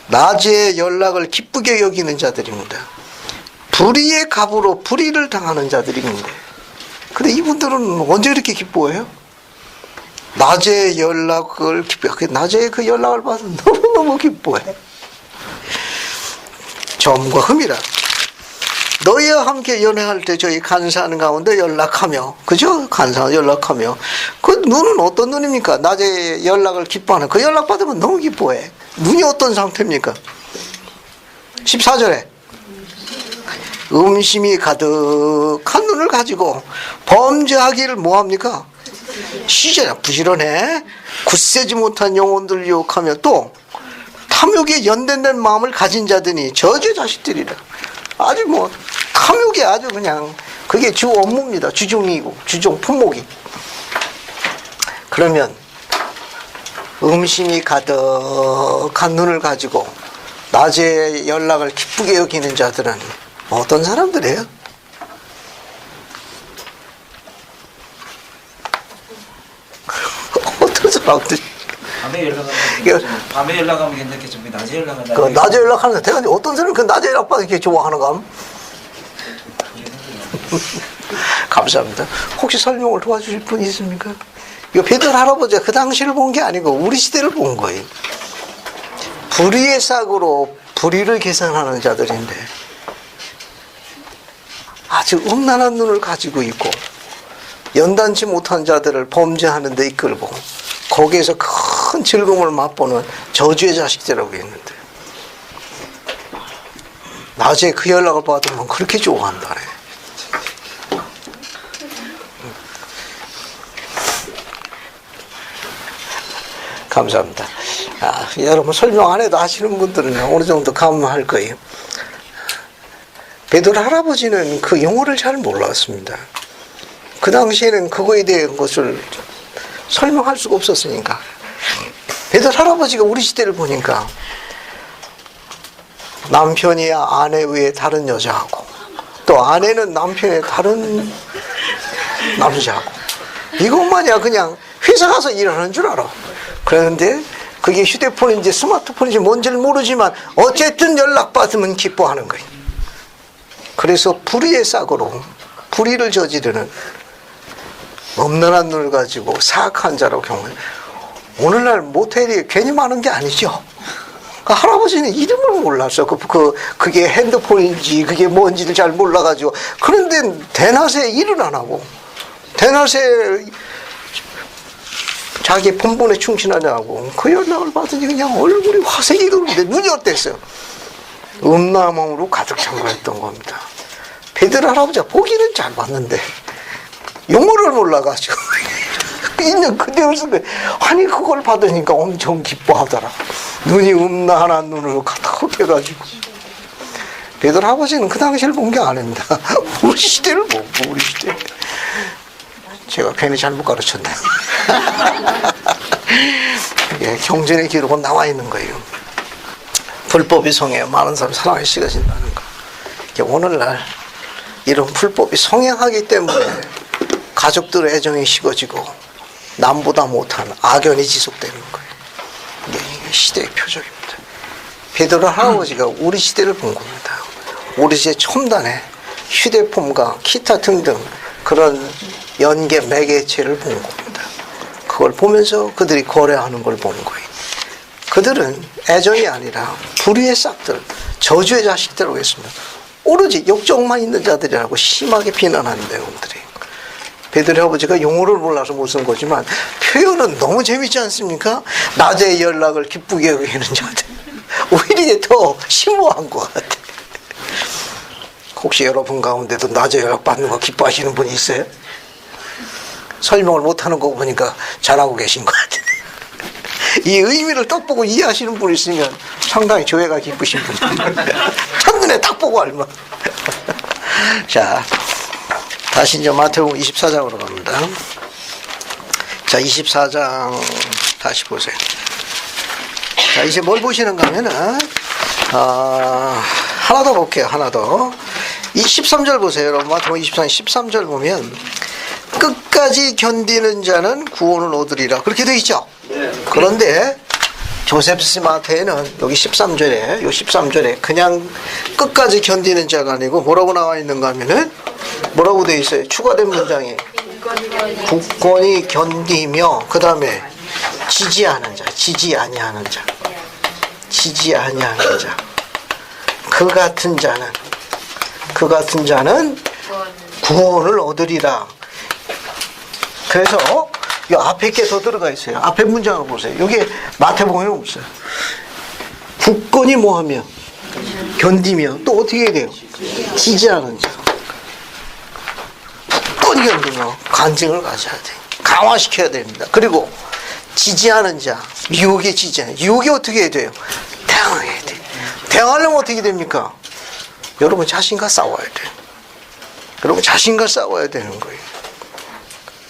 낮에 연락을 기쁘게 여기는 자들입니다. 불의의 갑으로 불의를 당하는 자들입니다. 근데 이분들은 언제 이렇게 기뻐해요? 낮에 연락을 기뻐해. 낮에 그 연락을 받으면 너무너무 기뻐해. 점과 흠이라. 너희와 함께 연애할 때 저희 간사하는 가운데 연락하며, 그죠? 간사 연락하며. 그 눈은 어떤 눈입니까? 낮에 연락을 기뻐하는. 그 연락 받으면 너무 기뻐해. 눈이 어떤 상태입니까? 14절에. 음심이 가득한 눈을 가지고 범죄하기를 뭐합니까? 시제나 부지런해. 굳세지 못한 영혼들을 유혹하며 또 탐욕에 연단된 마음을 가진 자들이 저주의 자식들이라. 아주 뭐 탐욕이 아주 그냥 그게 주 업무입니다. 주종이고 주종 품목이. 그러면 음심이 가득한 눈을 가지고 낮에 연락을 기쁘게 여기는 자들은 어떤 사람들이에요? 어떤 사람들? 밤에 연락하면 괜찮겠지만 낮에 연락하면 그 낮에 연락하는 대단히 어떤 사람은 그 낮에 연락받는 게 좋아하는가? 감사합니다. 혹시 설명을 도와주실 분이 있습니까? 이거 베드로 할아버지가 그 당시를 본 게 아니고 우리 시대를 본 거예요. 불의의 싹으로 불의를 계산하는 자들인데 아주 음란한 눈을 가지고 있고 연단치 못한 자들을 범죄하는 데 이끌고 거기에서 큰 즐거움을 맛보는 저주의 자식들이라고 했는데 낮에 그 연락을 받으면 그렇게 좋아한다네. 감사합니다. 여러분 설명 안 해도 아시는 분들은 어느 정도 감할 거예요. 베드로 할아버지는 그 용어를 잘 몰랐습니다. 그 당시에는 그거에 대한 것을 설명할 수가 없었으니까. 베드로 할아버지가 우리 시대를 보니까 남편이 아내 외에 다른 여자하고 또 아내는 남편의 다른 남자하고 이것만이야 그냥 회사 가서 일하는 줄 알아. 그런데 그게 휴대폰인지 스마트폰인지 뭔지를 모르지만 어쨌든 연락받으면 기뻐하는 거예요. 그래서 불의의 싹으로 불의를 저지르는 엄란한 눈을 가지고 사악한 자라고 경험해요. 오늘날 모텔이 괜히 많은 게 아니죠. 그 할아버지는 이름을 몰랐어. 그게 핸드폰인지 그게 뭔지를 잘 몰라가지고. 그런데 대낮에 일을 안 하고 대낮에 자기 본분에 충실하냐고 그 연락을 받으니 그냥 얼굴이 화색이 도는데 눈이 어땠어요? 음란함으로 가득 찬거였던 겁니다. 베드로 할아버지가 보기는 잘 봤는데 용어를 몰라가지고 있는 그대로 쓴 거예요. 아니 그걸 받으니까 엄청 기뻐하더라. 눈이 음란한 눈으로 가득해가지고. 베드로 할아버지는 그 당시를 본 게 아닙니다. 우리 시대를 보고 우리 시대. 제가 괜히 잘못 가르쳤네. 예, 경전의 기록은 나와 있는 거예요. 불법이 성에 많은 사람이 사랑이 식어진다는 거. 오늘날 이런 불법이 성행하기 때문에 가족들의 애정이 식어지고 남보다 못한 악연이 지속되는 거예요. 이게 시대의 표적입니다. 베드로 할아버지가 우리 시대를 본 겁니다. 우리 시대 첨단의 휴대폰과 기타 등등 그런 연계 매개체를 본 겁니다. 그걸 보면서 그들이 거래하는 걸 보는 거예요. 그들은 애정이 아니라 불의의 싹들, 저주의 자식들이라고 했습니다. 오로지 욕정만 있는 자들이라고 심하게 비난하는 내용들이. 베드로 아버지가 용어를 몰라서 못 쓴 거지만 표현은 너무 재밌지 않습니까? 낮에 연락을 기쁘게 여기는 자들. 오히려 이게 더 심오한 것 같아. 혹시 여러분 가운데도 낮에 연락 받는 거 기뻐하시는 분이 있어요? 설명을 못하는 거 보니까 잘하고 계신 것 같아요. 이 의미를 딱 보고 이해하시는 분이 있으면 상당히 교회가 기쁘신 분이에요. 첫눈에 딱 보고 알면. 자, 다시 이제 마태복음 24장으로 갑니다. 자, 24장 다시 보세요. 자, 이제 뭘 보시는가 하면은, 하나 더 볼게요. 하나 더. 이 13절 보세요. 여러분, 마태복음 24장 13절 보면, 끝까지 견디는 자는 구원을 얻으리라. 그렇게 되어 있죠? 그런데, 조셉스 마태에는 여기 13절에, 요 13절에 그냥 끝까지 견디는 자가 아니고 뭐라고 나와 있는가 하면은, 뭐라고 되어 있어요? 추가된 문장에. 굳건히 견디며, 그 다음에, 지지하는 자, 지지 아니하는 자. 지지 아니하는 자. 그 같은 자는 구원을 얻으리라. 그래서 이 앞에 게 더 들어가 있어요. 앞에 문장을 보세요. 여기 마태복음에 없어요. 굳건히 뭐하며 견디며 또 어떻게 해야 돼요? 지지하는 자. 굳건히 견디며 간증을 가져야 돼요. 강화시켜야 됩니다. 그리고 지지하는 자, 유혹에 지지하는 유혹에 어떻게 해야 돼요? 대항해야 돼요. 대항하려면 어떻게 됩니까? 여러분 자신과 싸워야 돼요. 여러분 자신과 싸워야 되는 거예요.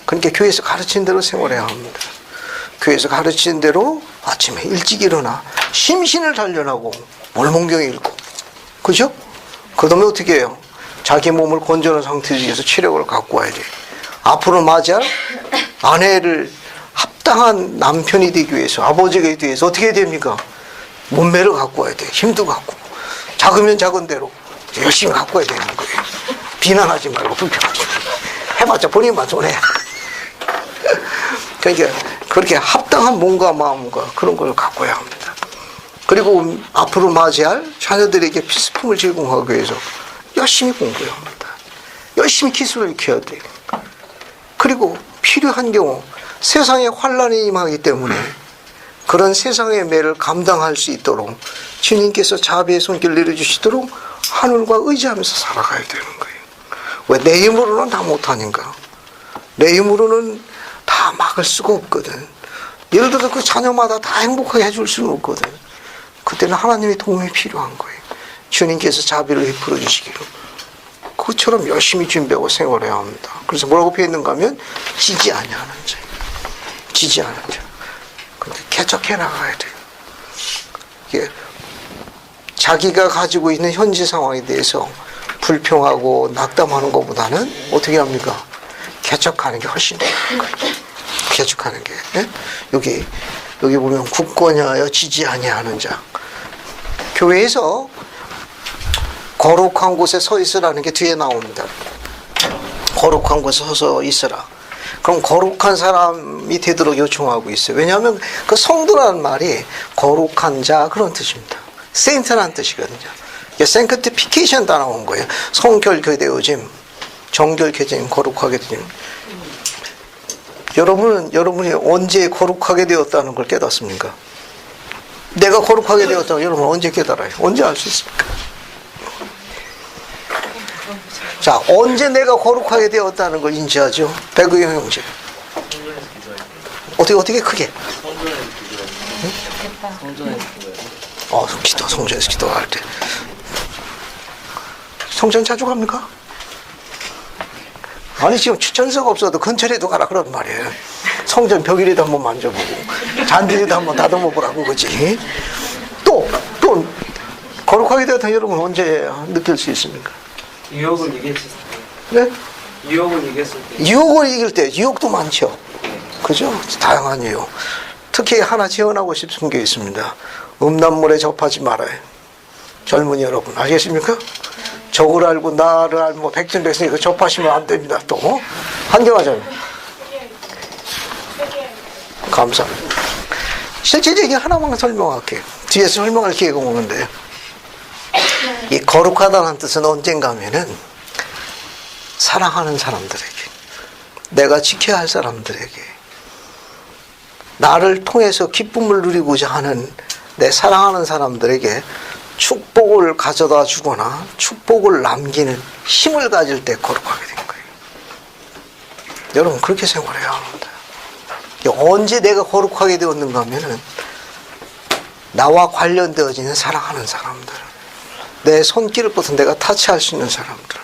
그러니까 교회에서 가르친 대로 생활해야 합니다. 교회에서 가르친 대로 아침에 일찍 일어나 심신을 단련하고 몰몬경 읽고, 그죠? 그 다음에 어떻게 해요? 자기 몸을 건전한 상태에 위해서 체력을 갖고 와야 돼요. 앞으로 맞이할 아내를 합당한 남편이 되기 위해서, 아버지가 되기 위해서 어떻게 해야 됩니까? 몸매를 갖고 와야 돼요. 힘도 갖고. 작으면 작은 대로 열심히 갖고 와야 되는 거예요. 비난하지 말고 불평하지 말고. 해봤자 본인만 손해. 그러니까 그렇게 합당한 몸과 마음과 그런 걸 갖고 와야 합니다. 그리고 앞으로 맞이할 자녀들에게 필수품을 제공하기 위해서 열심히 공부해야 합니다. 열심히 기술을 익혀야 돼요. 그리고 필요한 경우 세상에 환란이 임하기 때문에 그런 세상의 매를 감당할 수 있도록 주님께서 자비의 손길 내려주시도록 하늘과 의지하면서 살아가야 되는 거예요. 왜? 내 힘으로는 다 못하니까. 내 힘으로는 다 막을 수가 없거든. 예를 들어서 그 자녀마다 다 행복하게 해줄 수는 없거든. 그때는 하나님의 도움이 필요한 거예요. 주님께서 자비를 베풀어 주시기로. 그것처럼 열심히 준비하고 생활해야 합니다. 그래서 뭐라고 표현했는가 하면 지지 아니하는 자. 지지 않는 자. 근데 개척해 나가야 돼요. 이게 자기가 가지고 있는 현재 상황에 대해서 불평하고 낙담하는 것보다는 어떻게 합니까? 개척하는 게 훨씬 더 나은 거예요. 개척하는 게. 네? 여기 보면 굳건히 하여 지지 아니하는 자. 교회에서 거룩한 곳에 서 있으라는 게 뒤에 나옵니다. 거룩한 곳에 서서 있으라. 그럼 거룩한 사람이 되도록 요청하고 있어요. 왜냐하면 그 성도라는 말이 거룩한 자 그런 뜻입니다. 세인트라는 뜻이거든요. 이게 sanctification 다 나온 거예요. 성결교되어짐, 정결교되어짐, 거룩하게 되짐. 여러분이 언제 거룩하게 되었다는 걸 깨닫습니까? 내가 거룩하게 되었다고 여러분 언제 깨달아요? 언제 알 수 있습니까? 자, 언제 내가 거룩하게 되었다는 걸 인지하죠? 백의영 형제. 어떻게 크게? 성전에서 기도할 때. 성전 자주 갑니까? 아니, 지금 추천서가 없어도 근처에도 가라 그런 말이에요. 성전 벽이라도 한번 만져보고, 잔디라도 한번 다듬어 보라고, 그지? 또, 거룩하게 되었다 여러분 언제 느낄 수 있습니까? 유혹을 이겼을 때. 네? 유혹을 이겼을 때. 유혹을 이길 때, 유혹도 많죠. 그죠? 다양한 유혹. 특히 하나 제언하고 싶은 게 있습니다. 음란물에 접하지 말아요. 젊은이 여러분, 알겠습니까? 적을 알고 나를 알고 백전백승 이거 접하시면 안 됩니다. 또 한경화전 감사합니다. 실제 얘기 하나만 설명할게요. 뒤에서 설명할 기회가 오는데 이 거룩하다는 뜻은 언젠가 하면은 사랑하는 사람들에게, 내가 지켜야 할 사람들에게, 나를 통해서 기쁨을 누리고자 하는 내 사랑하는 사람들에게 축복을 가져다 주거나 축복을 남기는 힘을 가질 때 거룩하게 된 거예요. 여러분 그렇게 생활해야 합니다. 언제 내가 거룩하게 되었는가 하면은 나와 관련되어지는 사랑하는 사람들, 내 손길부터 내가 타치할 수 있는 사람들,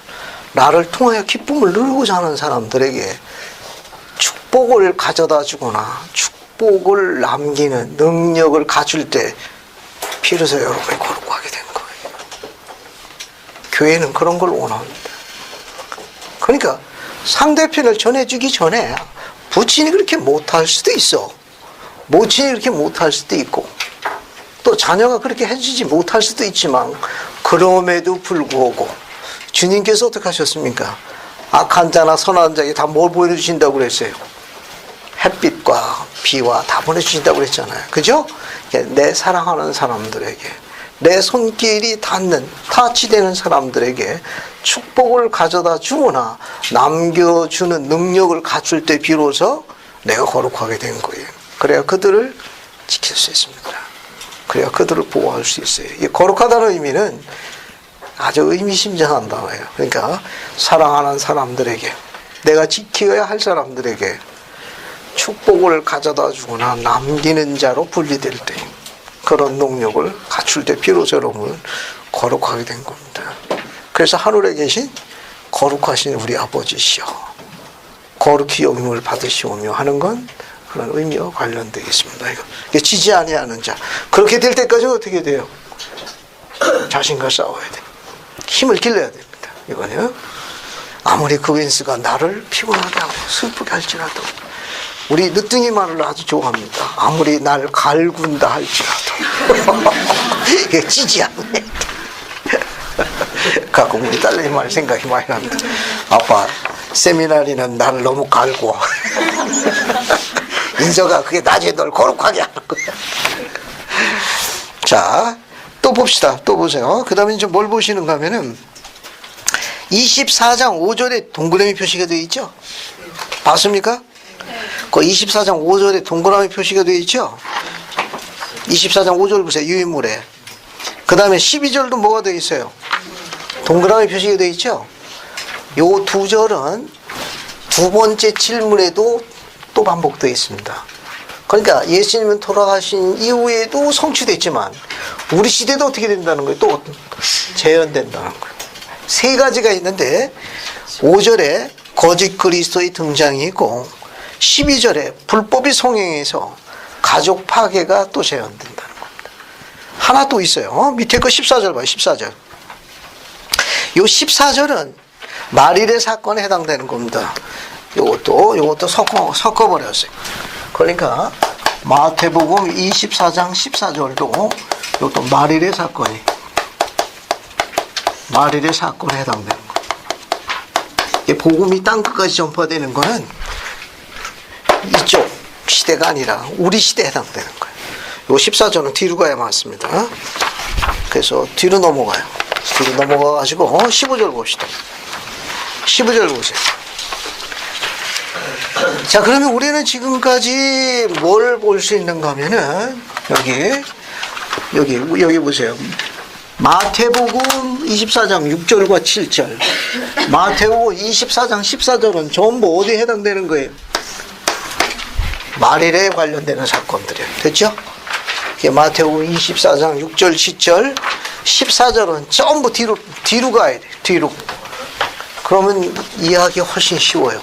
나를 통하여 기쁨을 누리고자 하는 사람들에게 축복을 가져다 주거나 축복을 남기는 능력을 갖출 때 비로소 여러분이 거룩하게 된 거예요. 교회는 그런 걸 원합니다. 그러니까 상대편을 전해주기 전에 부친이 그렇게 못할 수도 있어. 모친이 그렇게 못할 수도 있고 또 자녀가 그렇게 해주지 못할 수도 있지만 그럼에도 불구하고 주님께서 어떻게 하셨습니까? 악한 자나 선한 자에게 다 뭘 보여주신다고 그랬어요? 햇빛과 비와 다 보내주신다고 그랬잖아요. 그죠? 내 사랑하는 사람들에게, 내 손길이 닿는, 타치되는 사람들에게 축복을 가져다 주거나 남겨주는 능력을 갖출 때 비로소 내가 거룩하게 된 거예요. 그래야 그들을 지킬 수 있습니다. 그래야 그들을 보호할 수 있어요. 이 거룩하다는 의미는 아주 의미심장한 단어예요. 그러니까 사랑하는 사람들에게, 내가 지켜야 할 사람들에게 축복을 가져다 주거나 남기는 자로 분리될 때 그런 능력을 갖출 때 비로소 여러분은 거룩하게 된 겁니다. 그래서 하늘에 계신 거룩하신 우리 아버지시여 거룩히 여김을 받으시오며 하는 건 그런 의미와 관련되어 있습니다. 이거 지지 아니하는 자, 그렇게 될 때까지는 어떻게 돼요? 자신과 싸워야 돼. 힘을 길러야 됩니다. 이거는 아무리 그웬스가 나를 피곤하게 하고 슬프게 할지라도, 우리 늦둥이 말을 아주 좋아합니다. 아무리 날 갈군다 할지라도 이게 지지 않네. 가끔 우리 딸내미 말 생각이 많이 납니다. 아빠, 세미나리는 나를 너무 갈고 인서가 그게 나중에 널 거룩하게 하는 거야. 자, 또 봅시다. 또 보세요. 그 다음에 이제 뭘 보시는가 하면은 24장 5절에 동그라미 표시가 되어 있죠? 봤습니까? 그 24장 5절에 동그라미 표시가 되어 있죠? 24장 5절 보세요. 유인물에. 그 다음에 12절도 뭐가 되어 있어요? 동그라미 표시가 되어 있죠? 요 두 절은 두 번째 질문에도 또 반복되어 있습니다. 그러니까 예수님은 돌아가신 이후에도 성취됐지만 우리 시대도 어떻게 된다는 거예요? 또 재현된다는 거예요. 세 가지가 있는데 5절에 거짓 그리스도의 등장이 있고 12절에 불법이 성행해서 가족 파괴가 또 재현된다는 겁니다. 하나 또 있어요. 밑에 거 14절 봐요. 14절. 요 14절은 마릴의 사건에 해당되는 겁니다. 요것도 섞어버렸어요. 그러니까 마태복음 24장 14절도 이것도 마릴의 사건에 해당되는 거예요. 복음이 땅끝까지 전파되는 거는 이쪽 시대가 아니라 우리 시대에 해당되는 거예요. 요 14절은 뒤로 가야 맞습니다. 그래서 뒤로 넘어가요. 뒤로 넘어가가지고 15절 봅시다. 15절 보세요. 자, 그러면 우리는 지금까지 뭘 볼 수 있는가 하면은 여기 보세요. 마태복음 24장 6절과 7절, 마태복음 24장 14절은 전부 어디에 해당되는 거예요? 마릴에 관련되는 사건들이에요. 됐죠? 마태복음 24장 6절, 7절, 14절은 전부 뒤로 가야 돼요. 뒤로. 그러면 이해하기 훨씬 쉬워요.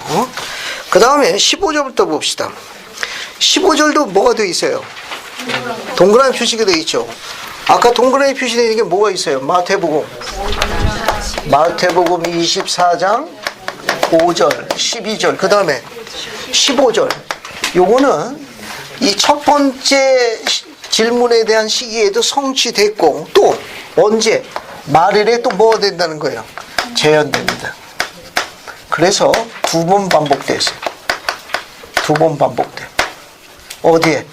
그 다음에 15절부터 봅시다. 15절도 뭐가 되어 있어요? 동그라미 표시가 되어 있죠. 아까 동그라미 표시되어 있는 게 뭐가 있어요? 마태복음 24장 5절, 12절, 그 다음에 15절. 요거는 이 첫 번째 질문에 대한 시기에도 성취됐고, 또 언제? 말일에 또 뭐가 된다는 거예요? 재현됩니다. 그래서 두 번 반복됐어요. 두 번 반복돼. 어디에?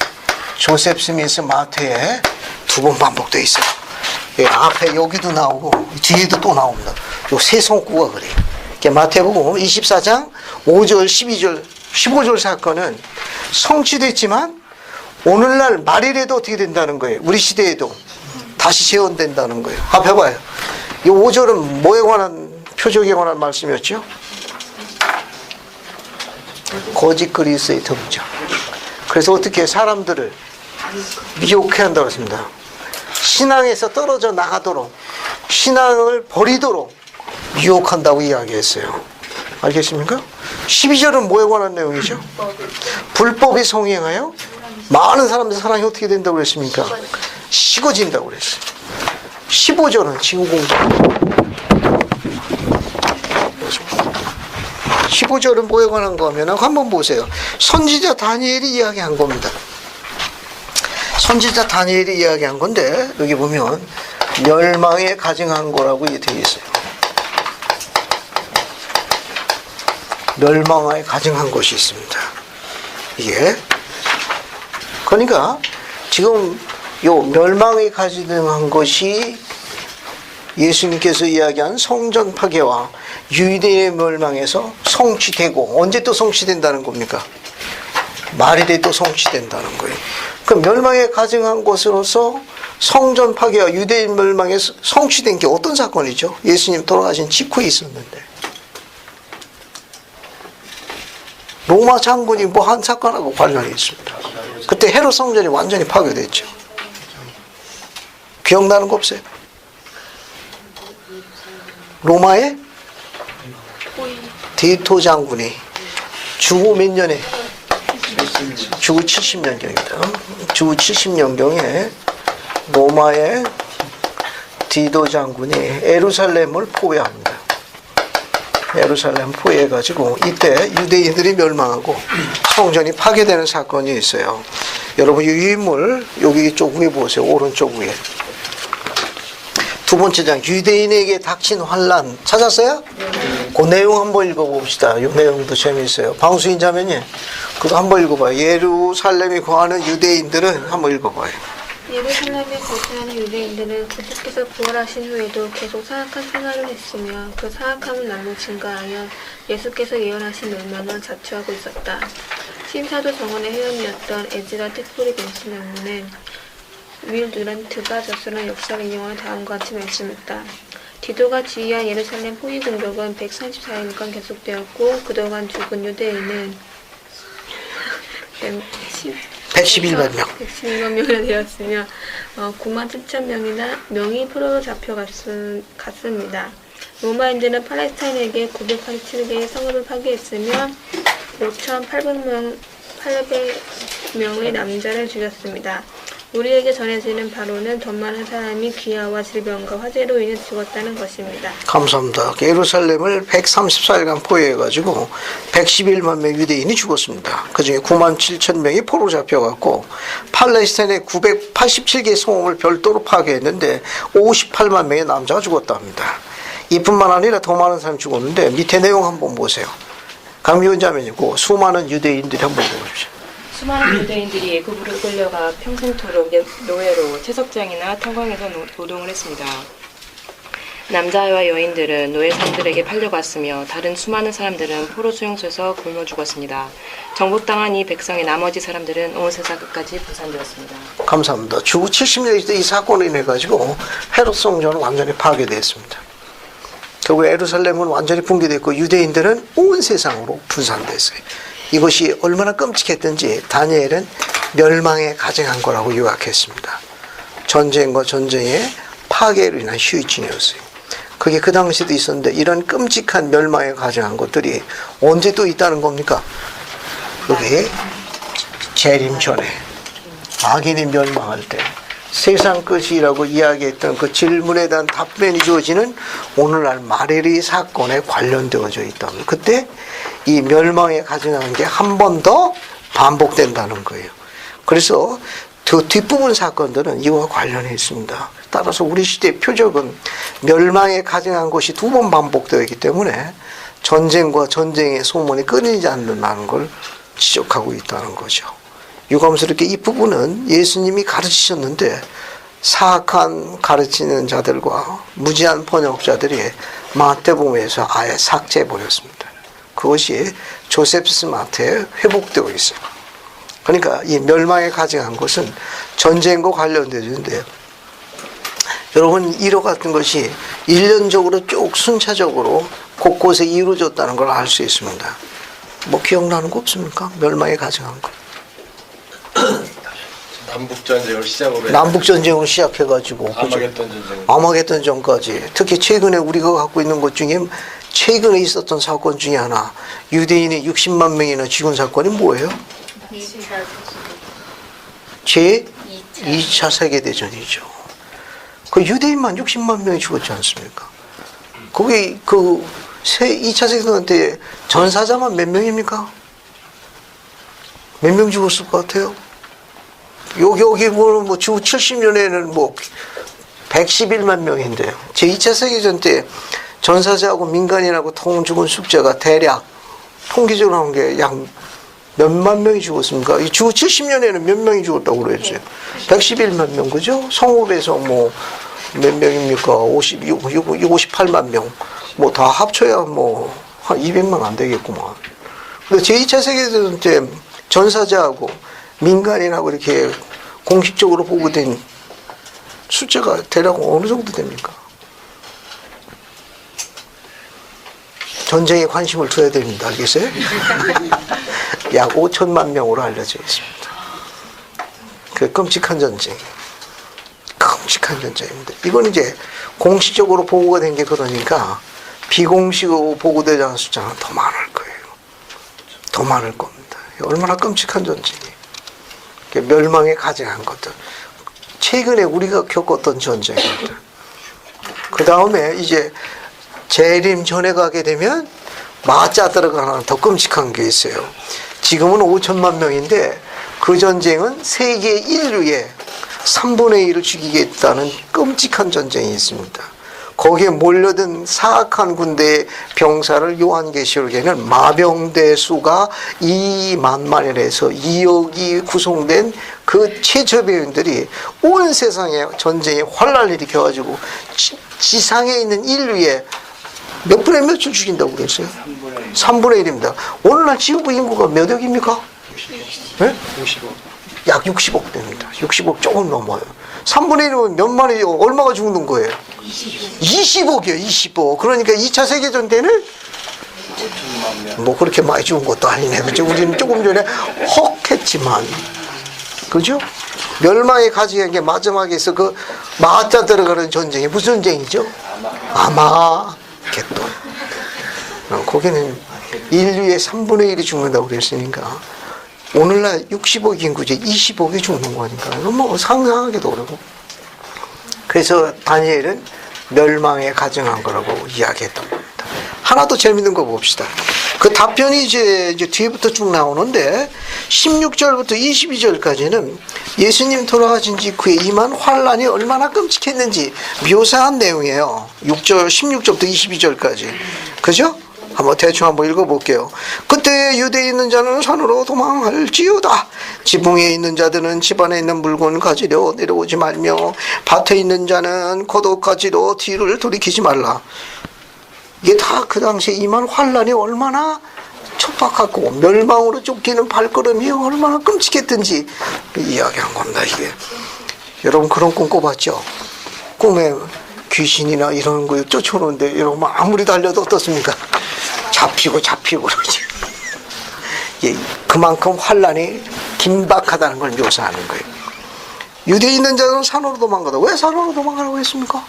조셉 스미스 마태에 두 번 반복돼 있어요. 예, 앞에 여기도 나오고 뒤에도 또 나옵니다. 요 세 손구가 그래요. 마태복음 24장 5절, 12절, 15절 사건은 성취됐지만 오늘날 말일에도 어떻게 된다는 거예요? 우리 시대에도 다시 재현된다는 거예요. 앞에 봐요. 이 5절은 뭐에 관한, 표적에 관한 말씀이었죠? 거짓 그리스도의 등장. 그래서 어떻게 사람들을 미혹해 한다고 했습니다. 신앙에서 떨어져 나가도록, 신앙을 버리도록 유혹한다고 이야기했어요. 알겠습니까? 12절은 뭐에 관한 내용이죠? 불법이 성행하여 많은 사람들 사랑이 어떻게 된다고 그랬습니까? 식어진다고 그랬어요. 15절은 지구공사. 15절은 뭐에 관한 거면 한번 보세요. 선지자 다니엘이 이야기한 겁니다. 선지자 다니엘이 이야기한 건데 여기 보면 멸망에 가증한 거라고 되어 있어요. 멸망에 가증한 것이 있습니다. 이게 그러니까 지금 요 멸망에 가증한 것이 예수님께서 이야기한 성전 파괴와 유대의 멸망에서 성취되고 언제 또 성취된다는 겁니까? 말일에 또 성취된다는 거예요. 그 멸망에 가증한 것으로서 성전 파괴와 유대의 멸망에 성취된 게 어떤 사건이죠? 예수님 돌아가신 직후에 있었는데 로마 장군이 뭐 한 사건하고 관련이 있습니다. 그때 헤롯 성전이 완전히 파괴됐죠. 기억나는 거 없어요? 로마의 디토 장군이 주후 몇 년에? 주후 70년경입니다. 주후 70년경에 로마의 디도 장군이 예루살렘을 포위합니다. 예루살렘 포위해가지고 이때 유대인들이 멸망하고 성전이 파괴되는 사건이 있어요. 여러분 이 유인물 여기 쪽 위에 보세요. 오른쪽 위에. 두 번째 장 유대인에게 닥친 환란 찾았어요? 그 내용 한번 읽어봅시다. 이 내용도 재미있어요. 방수인 자매님 그거 한번 읽어봐요. 예루살렘에 거하는 유대인들은 한번 읽어봐요. 예루살렘에 거주하는 유대인들은 그분께서 부활하신 후에도 계속 사악한 생활을 했으며 그 사악함은 날로 증가하여 예수께서 예언하신 멸망을 자초하고 있었다. 신사도 정원의 회원이었던 에즈라 특보리 벤슨 장로는 윌 누란트가 저술한 역사를 인용하여 다음과 같이 말씀했다. 디도가 지휘한 예루살렘 포위 공격은 134일간 계속되었고 그동안 죽은 유대인은 111만 명. 111만 명이나 되었으며 9만 7천 명이나 명이 포로로 잡혀갔습니다. 로마인들은 팔레스타인에게 987개의 성읍을 파괴했으며 5,800명의 남자를 죽였습니다. 우리에게 전해지는 바로는 더 많은 사람이 기아와 질병과 화재로 인해 죽었다는 것입니다. 감사합니다. 예루살렘을 134일간 포위해가지고 111만 명 유대인이 죽었습니다. 그 중에 9만 7천 명이 포로 잡혀갔고 팔레스타인의 987개 성읍을 별도로 파괴했는데 58만 명의 남자가 죽었다 합니다. 이뿐만 아니라 더 많은 사람이 죽었는데 밑에 내용 한번 보세요. 강미원자매니고 수많은 유대인들이 한번 보십시오. 수많은 유대인들이 애굽으로 끌려가 평생토록 노예로 채석장이나 탄광에서 노동을 했습니다. 남자와 여인들은 노예상들에게 팔려갔으며 다른 수많은 사람들은 포로 수용소에서 굶어 죽었습니다. 정복당한 이 백성의 나머지 사람들은 온 세상 끝까지 분산되었습니다. 감사합니다. 주후 70년대 이 사건을 인해 가지고 헤롯 성전은 완전히 파괴되었습니다. 결국 예루살렘은 완전히 붕괴됐고 유대인들은 온 세상으로 분산됐어요. 이것이 얼마나 끔찍했던지 다니엘은 멸망에 가증한 거라고 요약했습니다. 전쟁과 전쟁의 파괴로 인한 후유증이었어요. 그게 그 당시에도 있었는데 이런 끔찍한 멸망에 가증한 것들이 언제 또 있다는 겁니까? 여기 재림 전에 악인이 멸망할 때 세상 끝이라고 이야기했던 그 질문에 대한 답변이 주어지는 오늘날 마레리 사건에 관련되어져 있답니다. 그때 이 멸망에 가증하는 게 한 번 더 반복된다는 거예요. 그래서 그 뒷부분 사건들은 이와 관련해 있습니다. 따라서 우리 시대의 표적은 멸망에 가증한 것이 두 번 반복되어 있기 때문에 전쟁과 전쟁의 소문이 끊이지 않는다는 걸 지적하고 있다는 거죠. 유감스럽게 이 부분은 예수님이 가르치셨는데 사악한 가르치는 자들과 무지한 번역자들이 마태복음에서 아예 삭제해 버렸습니다. 그것이 조세프스 마태에 회복되고 있어요. 그러니까 이 멸망에 가증한 것은 전쟁과 관련되는데, 여러분 이와 같은 것이 일련적으로 쭉 순차적으로 곳곳에 이루어졌다는 걸 알 수 있습니다. 뭐 기억나는 거 없습니까? 멸망에 가증한 거. 남북전쟁을 시작으로 남북전쟁을 시작해가지고 아마겟돈 전쟁. 아마겟돈 전까지, 특히 최근에 우리가 갖고 있는 것 중에 최근에 있었던 사건 중에 하나, 유대인이 60만 명이나 죽은 사건이 뭐예요? 제 2차 세계대전이죠. 그 유대인만 60만 명이 죽었지 않습니까? 거기 그 2차 세계대전 때 전사자만 몇 명입니까? 몇 명 죽었을 것 같아요? 여기 뭐 주 70년에는 뭐 111만 명인데요. 제 2차 세계대전 때 전사자하고 민간인하고 통 죽은 숫자가 대략 통계적으로 나온 게 약 몇만 명이 죽었습니까? 이 주 70년에는 몇 명이 죽었다고 그랬죠? 111만 명, 그죠? 성읍에서 뭐 몇 명입니까? 58만 명. 뭐 다 합쳐야 뭐 한 200만 안 되겠구만. 근데 제 2차 세계대전 때 전사자하고 민간인하고 이렇게 공식적으로 보고된 숫자가 대략 어느 정도 됩니까? 전쟁에 관심을 둬야 됩니다. 알겠어요? 약 5천만 명으로 알려져 있습니다. 그 끔찍한 전쟁. 끔찍한 전쟁입니다. 이건 이제 공식적으로 보고가 된 게 그러니까 비공식으로 보고되지 않은 숫자는 더 많을 거예요. 더 많을 겁니다. 얼마나 끔찍한 전쟁이에요. 멸망에 가증한 것들. 최근에 우리가 겪었던 전쟁입니다. 그 다음에 이제 재림 전에 가게 되면 마자 들어가는 더 끔찍한 게 있어요. 지금은 5천만 명인데 그 전쟁은 세계 인류의 3분의 1을 죽이겠다는 끔찍한 전쟁이 있습니다. 거기에 몰려든 사악한 군대의 병사를 요한계시록에는 마병대 수가 2만만이라서 2억이 구성된 그 최저배우들이 온 세상에 전쟁에 환란을 일으켜가지고 지상에 있는 인류의 몇 분의 몇을 죽인다고 그랬어요? 3분의 1입니다. 오늘날 지구 인구가 몇 억입니까? 네? 50억. 약 60억 됩니다. 60억 조금 넘어요. 3분의 1이면 몇 마리, 얼마가 죽는 거예요? 20억이요, 20억. 그러니까 2차 세계전 때는 뭐 그렇게 많이 죽은 것도 아니네. 그죠? 우리는 조금 전에 헉 했지만. 그죠? 멸망의 가지한 게 마지막에서 그 마자 들어가는 전쟁이 무슨 전쟁이죠? 아마겟돈. 거기는 인류의 3분의 1이 죽는다고 그랬으니까 오늘날 60억 인구제 20억이 죽는 거니까 뭐 상상하기도 어려워. 그래서 다니엘은 멸망에 가증한 거라고 이야기했던 겁니다. 하나 더 재밌는 거 봅시다. 그 답변이 이제 뒤에부터 쭉 나오는데 16절부터 22절까지는 예수님 돌아가신 직후에 임한 환란이 얼마나 끔찍했는지 묘사한 내용이에요. 16절부터 22절까지. 그죠? 한번 대충 한번 읽어볼게요. 그때 유대에 있는 자는 산으로 도망할지어다. 지붕에 있는 자들은 집안에 있는 물건을 가지려 내려오지 말며 밭에 있는 자는 겉옷 가지러 뒤를 돌이키지 말라. 이게 다 그 당시에 임한 환란이 얼마나 척박하고 멸망으로 쫓기는 발걸음이 얼마나 끔찍했든지 이야기한 겁니다. 이게 여러분 그런 꿈 꿔봤죠? 꿈에 귀신이나 이런 거 쫓아오는데 여러분 아무리 달려도 어떻습니까? 잡히고 그러지. 예, 그만큼 환란이 긴박하다는 걸 묘사하는 거예요. 유대에 있는 자들은 산으로 도망가다. 왜 산으로 도망가라고 했습니까?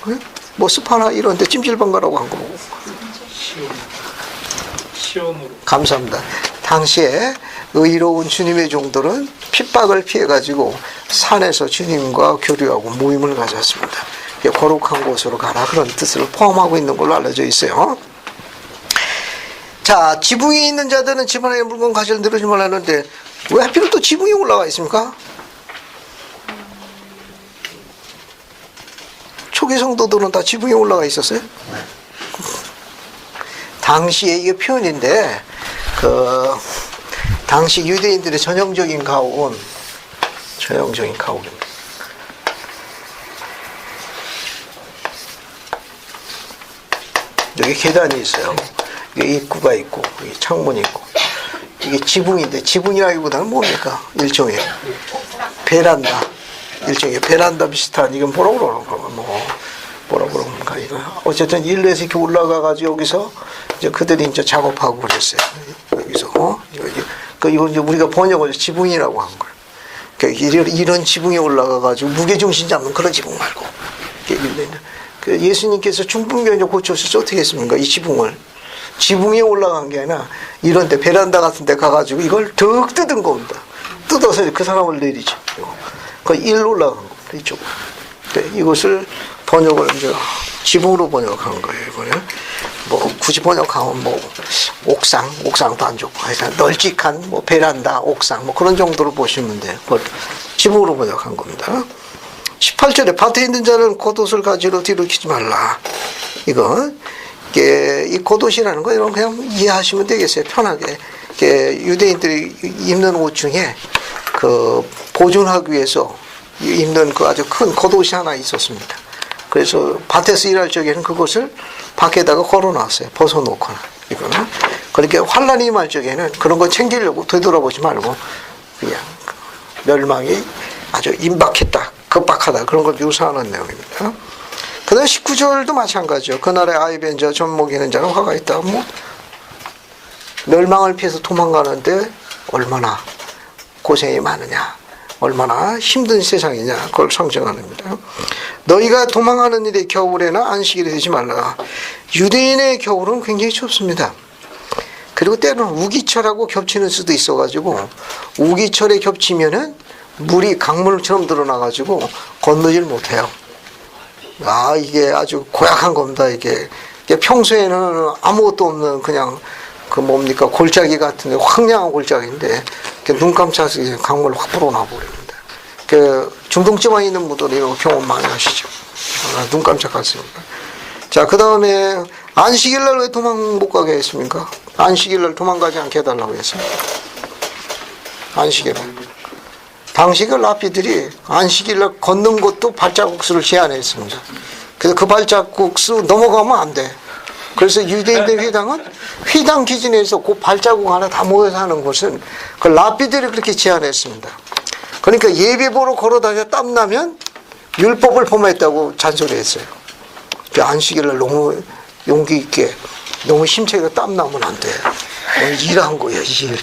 왜? 뭐 스파나 이런 데 찜질방 가라고 한 거고. 시온으로. 감사합니다. 당시에 의로운 주님의 종들은 핍박을 피해가지고 산에서 주님과 교류하고 모임을 가졌습니다. 거룩한 곳으로 가라 그런 뜻을 포함하고 있는 걸로 알려져 있어요. 자, 지붕에 있는 자들은 집안에 물건 가지러 내려오지 말라는데 왜 하필 또 지붕에 올라가 있습니까? 초기 성도들은 다 지붕에 올라가 있었어요? 당시에 이게 표현인데 당시 유대인들의 전형적인 가옥은 전형적인 가옥입니다. 여기 계단이 있어요. 여기 입구가 있고, 여기 창문이 있고. 이게 지붕인데, 지붕이라기보다는 뭡니까? 일종의 베란다. 일종의 베란다 비슷한, 이건 뭐라고 그러는가, 뭐라고 그러는가, 이거. 어쨌든 일로에서 이렇게 올라가가지고 여기서 이제 그들이 이제 작업하고 그랬어요. 여기서. 이건 이제 우리가 번역을 지붕이라고 한 거예요. 그러니까 이런 지붕에 올라가가지고 무게중심 잡는 그런 지붕 말고. 그 예수님께서 중풍병 이제 고쳤을 때 어떻게 했습니까? 이 지붕을. 지붕에 올라간 게 아니라 이런 데 베란다 같은 데 가가지고 이걸 득 뜯은 겁니다. 뜯어서 그 사람을 내리죠. 그 일로 올라간 겁니다. 이쪽으로. 이것을 번역을 이제 지붕으로 번역한 거예요. 이거는 뭐 굳이 번역하면 뭐 옥상도 안 좋고 하여튼 널찍한 뭐 베란다, 옥상 뭐 그런 정도로 보시면 돼요. 그걸 지붕으로 번역한 겁니다. 18절에 밭에 있는 자는 겉옷을 가지로 뒤룩히지 말라. 이 겉옷이라는 거 이런 그냥 이해하시면 되겠어요. 편하게. 유대인들이 입는 옷 중에 그 보존하기 위해서 입는 그 아주 큰 겉옷이 하나 있었습니다. 그래서 밭에서 일할 적에는 그것을 밖에다가 걸어놨어요. 벗어놓거나 이거는. 그러니까 환란이 임할 적에는 그런 거 챙기려고 되돌아보지 말고 그냥 멸망이 아주 임박했다, 급박하다 그런 걸 묘사하는 내용입니다. 그 다음 19절도 마찬가지죠. 그날에 아이벤 자, 젖먹이는 자는 화가 있다. 뭐 멸망을 피해서 도망가는데 얼마나 고생이 많으냐, 얼마나 힘든 세상이냐 그걸 상징합니다. 너희가 도망하는 일의 겨울에나 안식일이 되지 말라. 유대인의 겨울은 굉장히 춥습니다. 그리고 때로는 우기철하고 겹치는 수도 있어가지고 우기철에 겹치면은 물이 강물처럼 드러나가지고 건너질 못해요. 이게 아주 고약한 겁니다. 이게 평소에는 아무것도 없는 그냥 그 뭡니까 골짜기 같은데 황량한 골짜기인데 눈 깜짝이 강물 확 불어나 버립니다. 중동지방에 있는 분들은 이런 경험 많이 하시죠. 눈 깜짝같습니다. 자, 그 다음에 안식일날 왜 도망 못 가게 했습니까? 안식일날 도망가지 않게 해달라고 했습니다. 안식일날. 당시 그 라피들이 안식일날 걷는 것도 발자국 수를 제한했습니다. 그래서 그 발자국 수 넘어가면 안 돼. 그래서 유대인들 회당은 회당 기준에서 그 발자국 하나 다 모여서 하는 것은 그 라피들이 그렇게 제한했습니다. 그러니까 예배 보러 걸어다녀 땀나면 율법을 범했다고 잔소리했어요. 그 안식일날 너무 용기 있게 너무 힘차게 땀나면 안 돼. 일한 거예요, 일.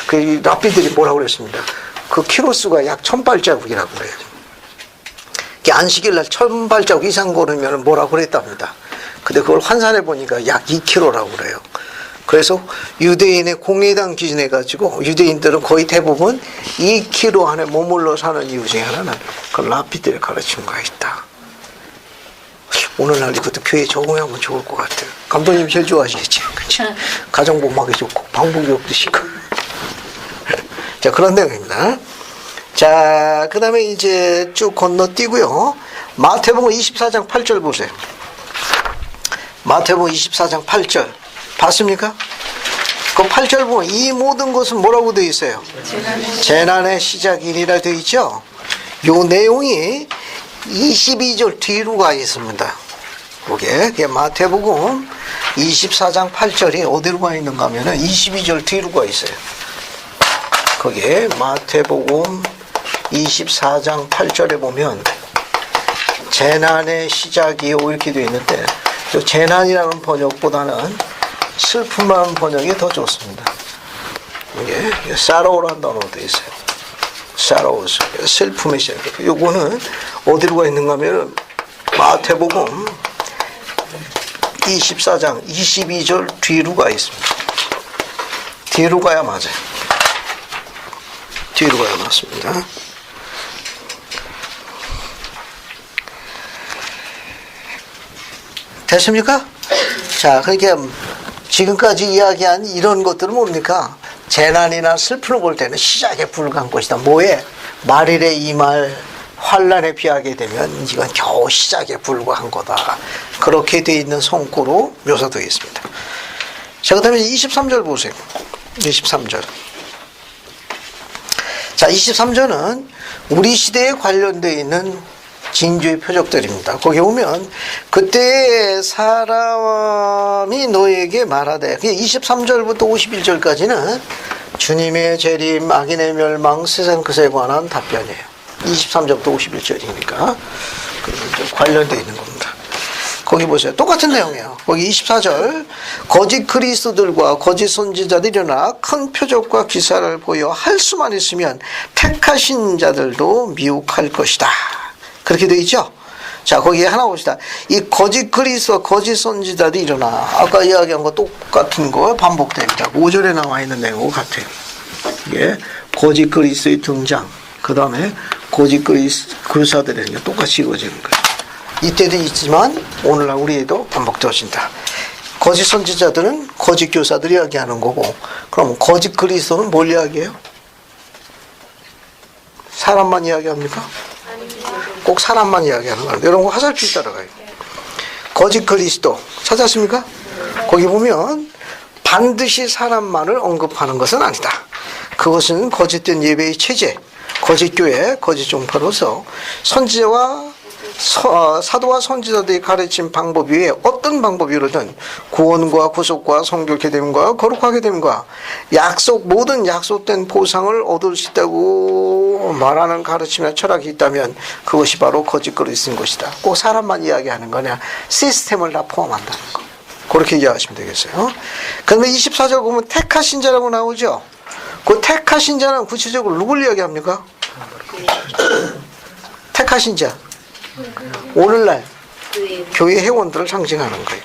그 라피들이 뭐라고 그랬습니다. 그 키로수가 약 1000발자국이라고 그래요. 안식일날 1000발자국 이상 걸으면 뭐라고 그랬답니다. 근데 그걸 환산해 보니까 약 2km라고 그래요. 그래서 유대인의 공회당 기준해 가지고 유대인들은 거의 대부분 2km 안에 머물러 사는 이유 중에 하나는 그 라피들의 가르친 거 있다. 오늘날 이것도 교회에 적용하면 좋을 것 같아요. 감독님 제일 좋아하시겠지. 그치? 가정복막이 좋고 방북욕도 시고. 자, 그런 내용입니다. 자, 그 다음에 이제 쭉 건너뛰고요. 마태복음 24장 8절 보세요. 마태복음 24장 8절. 봤습니까? 그 8절 보면 이 모든 것은 뭐라고 되어 있어요? 재난의 시작이니라 되어 있죠? 요 내용이 22절 뒤로 가 있습니다. 그게 마태복음 24장 8절이 어디로 가 있는가 하면은 22절 뒤로 가 있어요. 거기에 마태복음 24장 8절에 보면 재난의 시작이 이렇게 되어 있는데 또 재난이라는 번역보다는 슬픔이라는 번역이 더 좋습니다. 이게 sorrow라는 단어로 되어 있어요. sorrows, 슬픔의 시작. 요거는 어디로 가 있는가 하면 마태복음 24장 22절 뒤로 가 있습니다. 뒤로 가야 맞아요. 뒤로 가야 맞습니다. 됐습니까? 자, 그러니까 지금까지 이야기한 이런 것들은 뭡니까? 재난이나 슬픔을 볼 때는 시작에 불과한 것이다. 뭐에? 말일에 임할 환란에 비하게 되면 이건 겨우 시작에 불과한 거다. 그렇게 되어 있는 성구로 묘사되어 있습니다. 자, 그 다음에 23절 보세요. 23절. 자, 23절은 우리 시대에 관련되어 있는 징조의 표적들입니다. 거기 보면 그때 사람이 너에게 말하되, 23절부터 51절까지는 주님의 재림, 악인의 멸망, 세상 끝에 관한 답변이에요. 23절부터 51절이니까 관련되어 있는 겁니다. 거기 보세요. 똑같은 내용이에요. 거기 24절, 거짓 그리스도들과 거짓 선지자들이 일어나 큰 표적과 기사를 보여 할 수만 있으면 택하신 자들도 미혹할 것이다. 그렇게 되어 있죠? 자, 거기에 하나 봅시다. 이 거짓 그리스도, 거짓 선지자들이 일어나. 아까 이야기한 거 똑같은 거 반복됩니다. 5절에 나와 있는 내용과 같아요. 이게 거짓 그리스도의 등장, 그 다음에 거짓 그리스도들이 똑같이 이루어지는 거예요. 이때도 있지만 오늘날 우리에도 반복되어진다. 거짓 선지자들은 거짓 교사들이 이야기하는 거고, 그럼 거짓 그리스도는 뭘 이야기해요? 사람만 이야기합니까? 꼭 사람만 이야기하는 거예요. 여러분 화살표 따라가요. 거짓 그리스도 찾았습니까? 거기 보면 반드시 사람만을 언급하는 것은 아니다. 그것은 거짓된 예배의 체제, 거짓 교회, 거짓 종파로서 선지자와 사도와 선지자들이 가르친 방법 위에 어떤 방법이로든 구원과 구속과 성결케 됨과 거룩하게 됨과 모든 약속된 보상을 얻을 수 있다고 말하는 가르침이나 철학이 있다면 그것이 바로 거짓 그리스도인 것이다. 꼭 사람만 이야기하는 거냐, 시스템을 다 포함한다는 거. 그렇게 이해하시면 되겠어요. 그런데 24절 보면 택하신 자라고 나오죠. 그 택하신 자는 구체적으로 누굴 이야기합니까? 택하신 자. 오늘날 교회 회원들을 상징하는 거예요.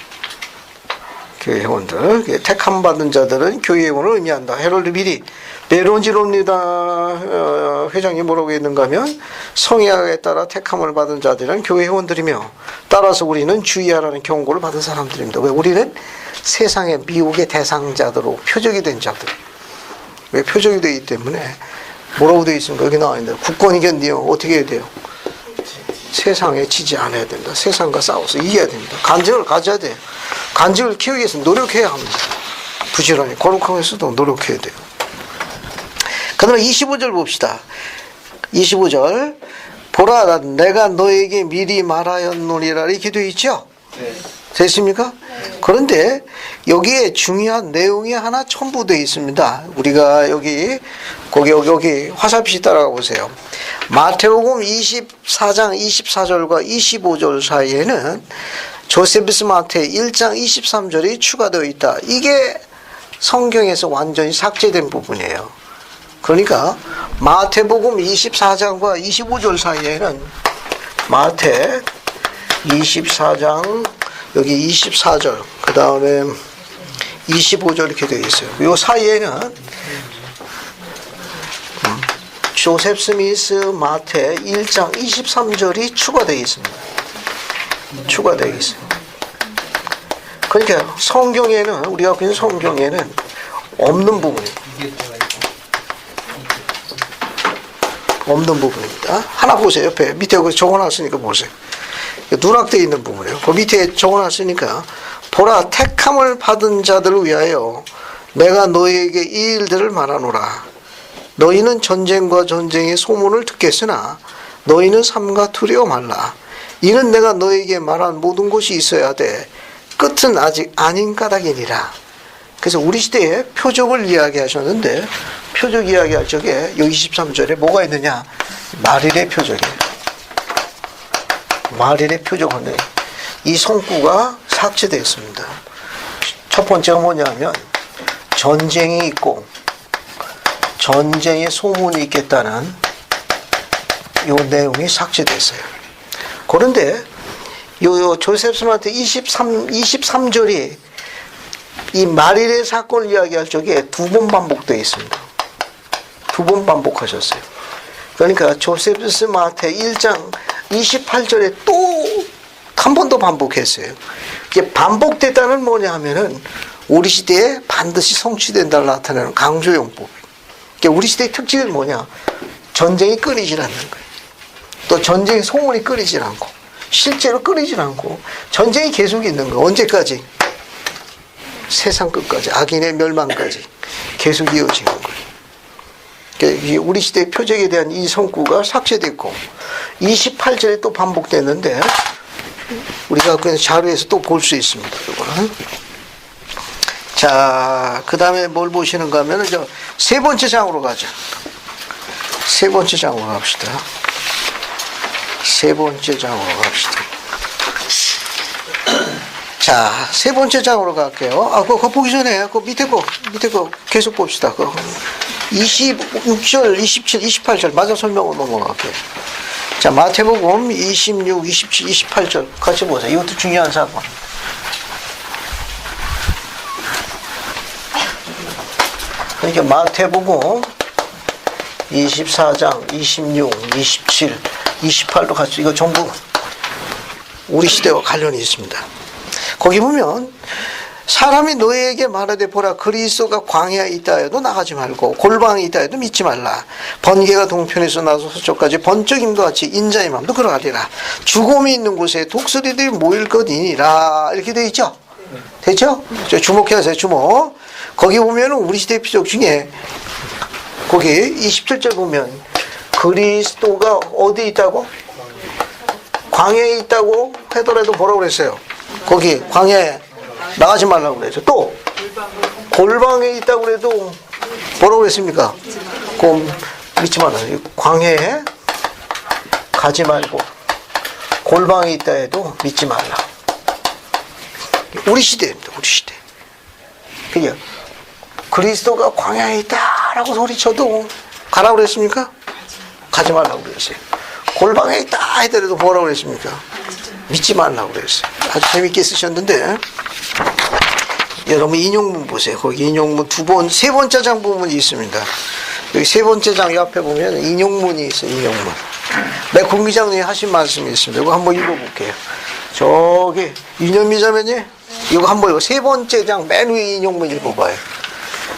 교회 회원들, 택함 받은 자들은 교회 회원을 의미한다. 헤럴드 빌이 베론지로입니다. 회장이 뭐라고 했는가 하면 성약에 따라 택함을 받은 자들은 교회 회원들이며 따라서 우리는 주의하라는 경고를 받은 사람들입니다. 왜? 우리는 세상의 미혹의 대상자들로 표적이 된 자들. 왜? 표적이 되기 때문에 뭐라고 되어 있습니까? 여기 나와 있는데 국권이겠네요. 어떻게 해야 돼요? 세상에 지지 않아야 된다. 세상과 싸워서 이겨야 됩니다. 간증을 가져야 돼요. 간증을 키우기 위해서 노력해야 합니다. 부지런히 거룩하게 해서도 노력해야 돼요. 그다음에 25절 봅시다. 25절, 보라 내가 너에게 미리 말하였노니라 이렇게 되어 있죠? 네. 됐습니까? 그런데 여기에 중요한 내용이 하나 첨부되어 있습니다. 우리가 여기 화살표 따라가 보세요. 마태복음 24장 24절과 25절 사이에는 조세프스 마태 1장 23절이 추가되어 있다. 이게 성경에서 완전히 삭제된 부분이에요. 그러니까 마태복음 24장과 25절 사이에는 마태 24장 여기 24절 그 다음에 25절 이렇게 되어 있어요. 이 사이에는 조셉 스미스 마태 1장 23절이 추가되어 있습니다. 추가되어 있어요. 그러니까 성경에는 우리가 갖고 있는 성경에는 없는 부분이에요. 없는 부분입니다. 하나 보세요. 옆에 밑에 적어놨으니까 보세요. 누락되어 있는 부분이에요. 그 밑에 적어놨으니까 보라 택함을 받은 자들을 위하여 내가 너희에게 이 일들을 말하노라. 너희는 전쟁과 전쟁의 소문을 듣겠으나 너희는 삼가 두려워 말라. 이는 내가 너희에게 말한 모든 것이 있어야 돼. 끝은 아직 아닌 까닭이니라. 그래서 우리 시대에 표적을 이야기하셨는데 표적 이야기할 적에 여기 23절에 뭐가 있느냐? 말일의 표적이에요. 말일의 표적인데 이 성구가 삭제되어 있습니다. 첫 번째가 뭐냐면 전쟁이 있고 전쟁의 소문이 있겠다는 이 내용이 삭제됐어요. 그런데 요 조셉 스마트 23절이 이 말일의 사건을 이야기할 적에 두 번 반복되어 있습니다. 두 번 반복하셨어요. 그러니까 조셉 스마트 1장 28절에 또 한 번 더 반복했어요. 이게 반복됐다는 뭐냐 하면은 우리 시대에 반드시 성취된다를 나타내는 강조용법. 그러니까 우리 시대의 특징은 뭐냐? 전쟁이 끊이질 않는 거예요. 또 전쟁의 소문이 끊이질 않고 실제로 끊이질 않고 전쟁이 계속 있는 거예요. 언제까지? 세상 끝까지, 악인의 멸망까지 계속 이어지는 거예요. 우리 시대의 표적에 대한 이 성구가 삭제됐고 28절에 또 반복됐는데 우리가 그 자료에서 또 볼 수 있습니다. 그거는. 자, 그 다음에 뭘 보시는가 하면은 세 번째 장으로 가자. 세 번째 장으로 갑시다. 세 번째 장으로 갑시다. 자, 세 번째 장으로 갈게요. 그거 보기 전에, 밑에 거 계속 봅시다. 26절, 27, 28절, 마저 설명으로 넘어갈게요. 자, 마태복음 26, 27, 28절 같이 보세요. 이것도 중요한 사건. 그러니까 마태복음 24장, 26, 27, 28도 같이, 이거 전부 우리 시대와 관련이 있습니다. 거기 보면 사람이 너에게 말하되 보라 그리스도가 광야에 있다 해도 나가지 말고 골방에 있다 해도 믿지 말라. 번개가 동편에서 나서 서쪽까지 번쩍임과 같이 인자의 마음도 그러하리라. 죽음이 있는 곳에 독수리들이 모일 것이니라. 이렇게 되어 있죠? 됐죠? 주목해 하세요. 주목. 거기 보면은 우리 시대 표적 중에 거기 27절 보면 그리스도가 어디 있다고? 광야에 있다고 하더라도 뭐라고 그랬어요? 거기 광야에 나가지 말라고 그랬죠. 또 골방에 있다고 그래도 뭐라고 그랬습니까? 믿지 말라요. 광야에 가지 말고 골방에 있다 해도 믿지 말라. 우리 시대입니다. 우리 시대. 그냥 그리스도가 광야에 있다라고 소리쳐도 가라고 그랬습니까? 가지 말라고 그랬어요. 골방에 있다 하더라도 뭐라고 그랬습니까? 믿지 말라고 그랬어요. 아주 재밌게 쓰셨는데 여러분 인용문 보세요. 거기 인용문 세 번째 장 부분이 있습니다. 여기 세 번째 장 옆에 보면 인용문이 있어요. 인용문. 내 공기장님이 하신 말씀이 있습니다. 이거 한번 읽어볼게요. 저기 유년미 자매님 이거 한번 이거 세 번째 장 맨 위에 인용문 읽어봐요.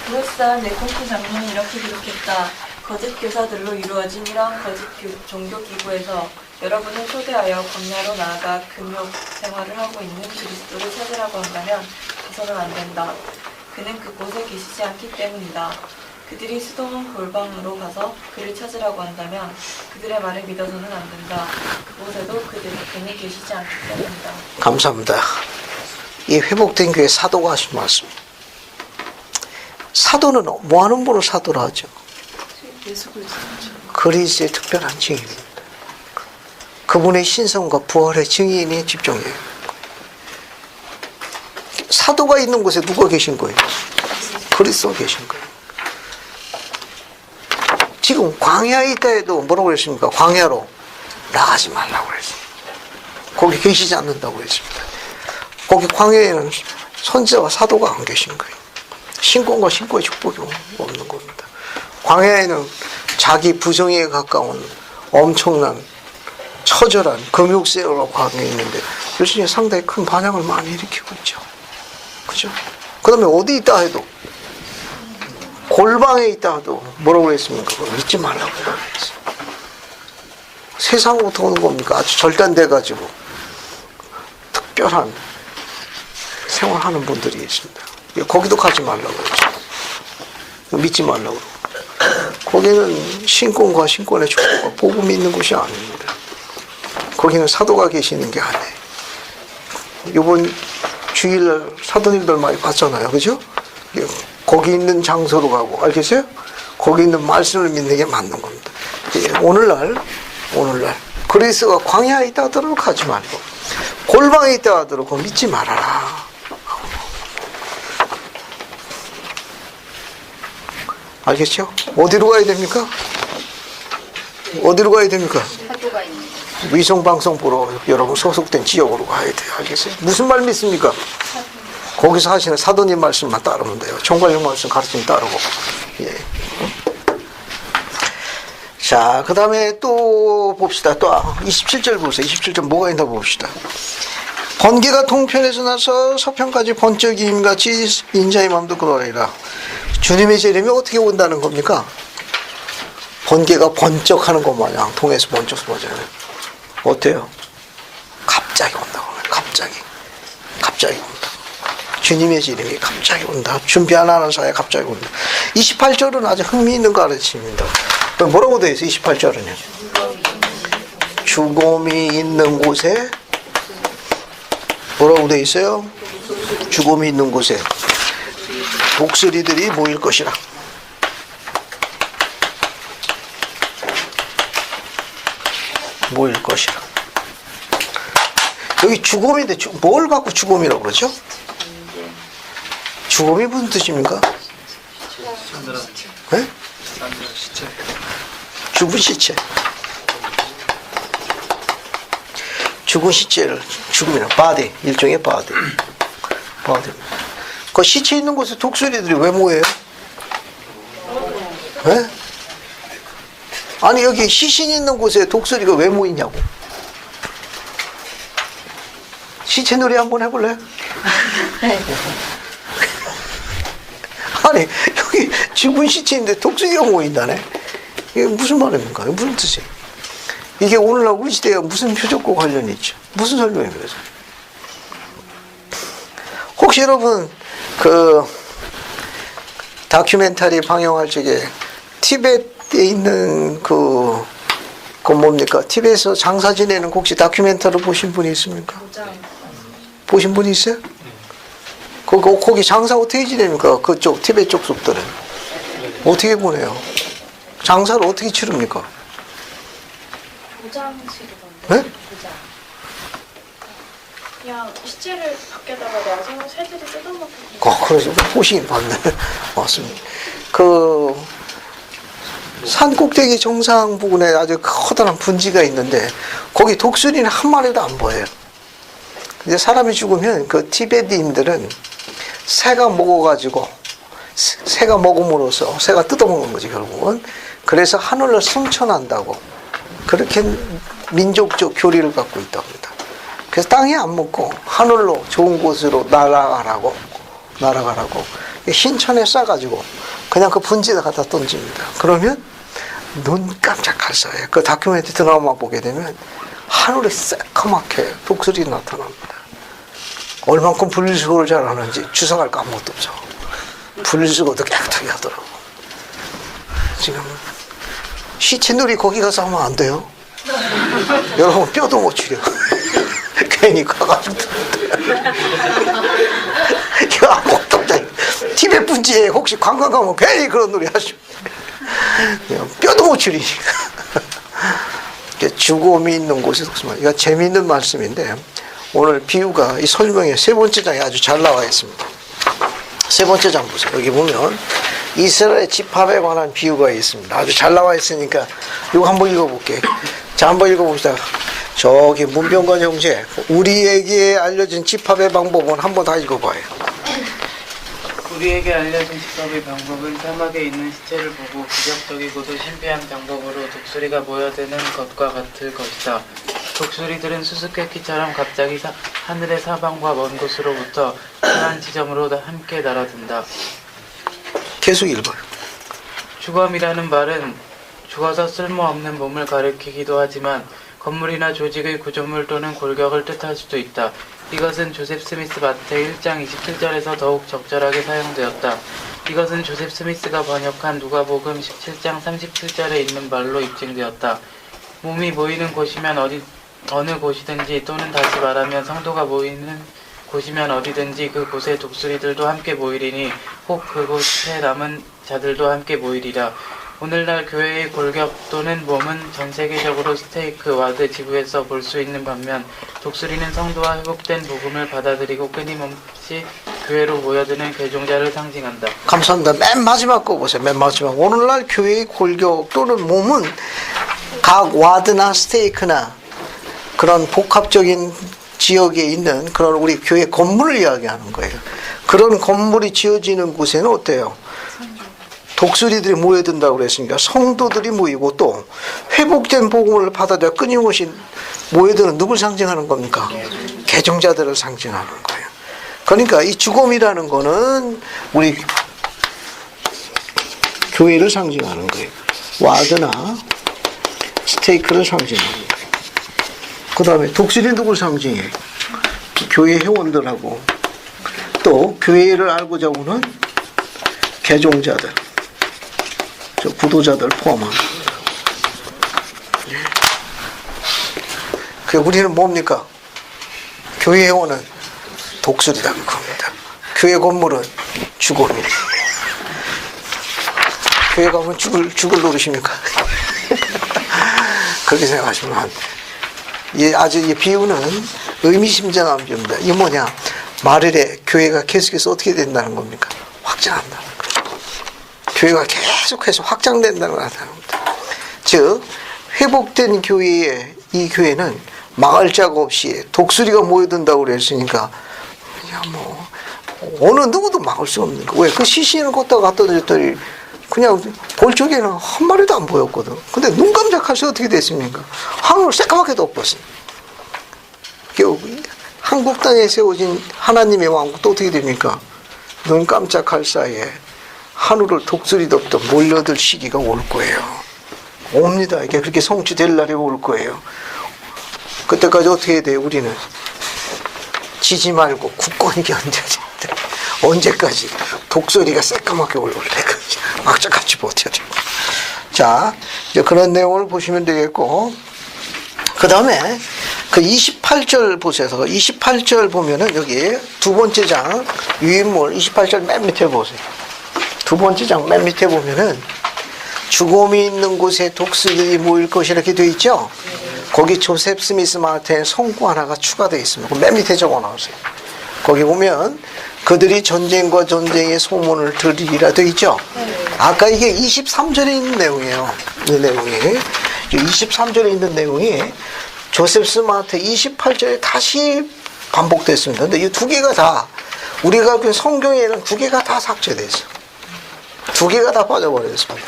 무릇사 네코키 장로는 이렇게 기록했다. 거짓 교사들로 이루어진 이러한 거짓 종교 기구에서 여러분을 초대하여 광야로 나아가 금욕 생활을 하고 있는 그리스도를 찾으라고 한다면 가서는 안 된다. 그는 그곳에 계시지 않기 때문이다. 그들이 수동 골방으로 가서 그를 찾으라고 한다면 그들의 말을 믿어서는 안 된다. 그곳에도 그는 계시지 않기 때문이다. 감사합니다. 이 회복된 교회 사도가 하신 말씀. 사도는 뭐 하는 분을 사도라 하죠? 그리스도의 특별한 증인입니다. 그분의 신성과 부활의 증인이 집중해요. 사도가 있는 곳에 누가 계신 거예요? 그리스도가 계신 거예요. 지금 광야에 있다 해도 뭐라고 그랬습니까? 광야로 나가지 말라고 그랬습니다. 거기 계시지 않는다고 했습니다. 거기 광야에는 선지자와 사도가 안 계신 거예요. 신권과 신권의 축복이 없는 겁니다. 광야에는 자기 부정에 가까운 엄청난 처절한 금욕세라고 광야에 있는데 요즘에 상당히 큰 반향을 많이 일으키고 있죠. 그죠? 그 다음에 어디 있다 해도 골방에 있다 해도 뭐라고 했습니까? 믿지 말라고 했어요. 세상으로부터 오는 겁니까? 아주 절단돼가지고 특별한 생활하는 분들이 있습니다. 거기도 가지 말라고 했죠. 믿지 말라고. 거기는 신권과 신권의 축복과 복음이 있는 곳이 아닙니다. 거기는 사도가 계시는 게 아니에요. 이번 주일날 사도님들 많이 봤잖아요. 그죠? 거기 있는 장소로 가고, 알겠어요? 거기 있는 말씀을 믿는 게 맞는 겁니다. 오늘날, 그리스도가 광야에 있다 하더라도 가지 말고, 골방에 있다 하더라도 믿지 말아라. 알겠죠? 어디로 가야 됩니까? 어디로 가야 됩니까? 사도가 있는 위성방송 보러 여러분 소속된 지역으로 가야 돼요. 알겠어요? 무슨 말 믿습니까? 거기서 하시는 사도님 말씀만 따르면 돼요. 총괄령 말씀 가르침 따르고. 예. 자, 그 다음에 또 봅시다. 또 27절 보세요. 27절 뭐가 있나 봅시다. 번개가 동편에서 나서 서편까지 번쩍임같이 인자의 마음도 그러리라. 주님의 재림이 어떻게 온다는 겁니까? 번개가 번쩍하는 것 마냥 동에서 번쩍 쏟아져요. 어때요? 갑자기 온다고. 갑자기 온다. 주님의 이름이 갑자기 온다. 준비 안 하는 사이에 갑자기 온다. 28절은 아주 흥미있는 가르침입니다. 뭐라고 되어 있어요? 28절은요. 죽음이 있는 곳에 뭐라고 되어 있어요? 죽음이 있는 곳에 독수리들이 모일 것이라. 모일 것이라. 여기 죽음인데 뭘 갖고 죽음이라고 그러죠? 죽음이 무슨 뜻입니까? 네? 죽은 시체. 죽은 시체를 죽음이라. 바디. 일종의 바디. 바디. 그 시체 있는 곳에 독수리들이 왜 모여요? 네? 아니 여기 시신 있는 곳에 독수리가 왜 모이냐고. 시체 놀이 한번 해볼래요? 아니 여기 죽은 시체인데 독수리가 모인다네. 이게 무슨 말입니까? 이게 무슨 뜻이에요? 이게 오늘날 우리 시대와 무슨 표적과 관련이 있죠? 무슨 설명입니까? 혹시 여러분 그 다큐멘터리 방영할 적에 티베트에 있는 그 뭡니까? 티베트에서 장사 지내는 혹시 다큐멘터리 보신 분이 있습니까? 보신 분이 있어요? 거기 장사 어떻게 지냅니까? 그쪽 티베트 쪽 속들은 어떻게 보내요? 장사를 어떻게 치릅니까? 도장 치르던데. 네? 도장. 그냥 시체를 밖에다가 놔서 새들이 뜯어먹고. 그래서 보시긴 봤네. 맞습니다. 그 산 꼭대기 정상 부근에 아주 커다란 분지가 있는데 거기 독수리는 한 마리도 안 보여요. 이제 사람이 죽으면 그 티베트인들은 새가 먹어가지고 새가 먹음으로써 새가 뜯어먹는 거지 결국은. 그래서 하늘로 승천한다고 그렇게 민족적 교리를 갖고 있다고 합니다. 그래서 땅에 안 묻고 하늘로 좋은 곳으로 날아가라고 흰천에 싸가지고 그냥 그 분지에다 갖다 던집니다. 그러면 눈 깜짝할 사이에 그 다큐멘터리 드라마 보게 되면 하늘에 새까맣게 독수리 나타납니다. 얼만큼 분리수거를 잘하는지 주워갈 거 아무것도 없죠. 분리수거도 깨끗하게 하더라고. 지금 시체놀이 거기 가서 하면 안 돼요. 여러분 뼈도 못 추려. 괜히 가가지고 이거 아무것도 없다. 티베트 분지에 혹시 관광 가면 괜히 그런 놀이 하시면 뼈도 못 추리니까. 죽음이 있는 곳에 독수리. 이거 재미있는 말씀인데 오늘 비유가 이 설명의 세 번째 장에 아주 잘 나와 있습니다. 세 번째 장 보세요. 여기 보면 이스라엘 집합에 관한 비유가 있습니다. 아주 잘 나와 있으니까 이거 한번 읽어볼게요. 자, 한번 읽어봅시다. 저기 문병관 형제, 우리에게 알려진 집합의 방법은 한번 다 읽어봐요. 우리에게 알려진 집합의 방법은 사막에 있는 시체를 보고 기적적이고도 신비한 방법으로 독수리가 모여드는 것과 같을 것이다. 독수리들은 수수께끼처럼 갑자기 하늘의 사방과 먼 곳으로부터 한 지점으로 함께 날아든다. 계속 읽어요. 주검이라는 말은 죽어서 쓸모없는 몸을 가리키기도 하지만 건물이나 조직의 구조물 또는 골격을 뜻할 수도 있다. 이것은 조셉 스미스 마태 1장 27절에서 더욱 적절하게 사용되었다. 이것은 조셉 스미스가 번역한 누가복음 17장 37절에 있는 말로 입증되었다. 몸이 모이는 곳이면 어느 곳이든지 또는 다시 말하면 성도가 모이는 곳이면 어디든지 그곳에 독수리들도 함께 모이리니 혹 그곳에 남은 자들도 함께 모이리라. 오늘날 교회의 골격 또는 몸은 전 세계적으로 스테이크, 와드, 지부에서 볼 수 있는 반면 독수리는 성도와 회복된 복음을 받아들이고 끊임없이 교회로 모여드는 개종자를 상징한다. 감사합니다. 맨 마지막 거 보세요. 맨 마지막. 오늘날 교회의 골격 또는 몸은 각 와드나 스테이크나 그런 복합적인 지역에 있는 그런 우리 교회 건물을 이야기하는 거예요. 그런 건물이 지어지는 곳에는 어때요? 독수리들이 모여든다고 그랬으니까 성도들이 모이고 또 회복된 복음을 받아들여 끊임없이 모여드는 누굴 상징하는 겁니까? 개종자들을 상징하는 거예요. 그러니까 이 죽음이라는 거는 우리 교회를 상징하는 거예요. 와드나 스테이크를 상징하는 거예요. 그 다음에 독수리 누굴 상징해? 교회 회원들하고 또 교회를 알고자 오는 개종자들, 저 구도자들 포함한. 그 우리는 뭡니까? 교회에 오는 독수리라는 겁니다. 교회 건물은 죽음이에요. 교회 가면 죽을 노릇입니까? 그렇게 생각하시면 안 돼요. 아주 이 비유는 의미심장한 비유입니다. 이게 뭐냐? 말일에 교회가 계속해서 어떻게 된다는 겁니까? 확장한다는 거예요. 교회가 계속해서 확장된다는 겁니다. 즉, 회복된 교회의 이 교회는 막을 자가 없이 독수리가 모여든다고 그랬으니까, 그냥 뭐, 어느 누구도 막을 수 없는 거. 왜? 그 시신을 걷다 갖다 줬더니 그냥 볼 적에는 한 마리도 안 보였거든. 근데 눈 깜짝할 수 어떻게 됐습니까? 하늘을 새까맣게 덮었어요. 한국 땅에 세워진 하나님의 왕국도 어떻게 됩니까? 눈 깜짝할 사이에 하늘을 독수리 덮던 몰려들 시기가 올 거예요. 옵니다. 이게 그렇게 성취될 날이 올 거예요. 그때까지 어떻게 해야 돼요? 우리는 지지 말고 굳건히 견뎌야 됩니다. 언제까지? 독수리가 새까맣게 올라올 때까지 악착같이 버텨야 됩니다. 자, 이제 그런 내용을 보시면 되겠고, 그 다음에 그 28절 보세요. 28절 보면은 여기 두 번째 장 유인물 28절 맨 밑에 보세요. 두 번째 장 맨 밑에 보면은 죽음이 있는 곳에 독수리들이 모일 것이라 이렇게 되어 있죠. 거기 조셉 스미스 마테의 성구 하나가 추가되어 있습니다. 맨 밑에 적어 놓으세요. 거기 보면 그들이 전쟁과 전쟁의 소문을 들으리라 되어 있죠. 아까 이게 23절에 있는 내용이에요. 이 내용이 23절에 있는 내용이 조셉 스마트 28절에 다시 반복됐습니다. 근데 이 두 개가 다 우리가 그 성경에는 두 개가 다 삭제됐어. 두 개가 다 빠져버렸습니다.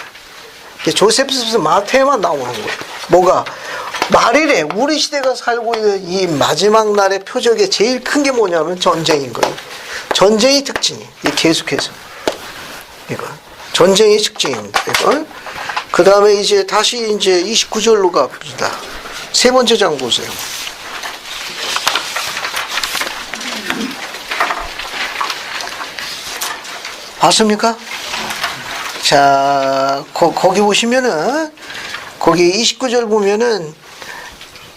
조셉 스미스 마태에만 나오는 거예요. 뭐가? 말일에 우리 시대가 살고 있는 이 마지막 날의 표적의 제일 큰 게 뭐냐면 전쟁인 거예요. 전쟁이 특징이 계속해서 이거 전쟁이 특징입니다. 이걸 그 다음에 이제 다시 이제 29절로 갑니다. 세 번째 장 보세요. 봤습니까? 자, 거기 보시면은 거기 29절 보면은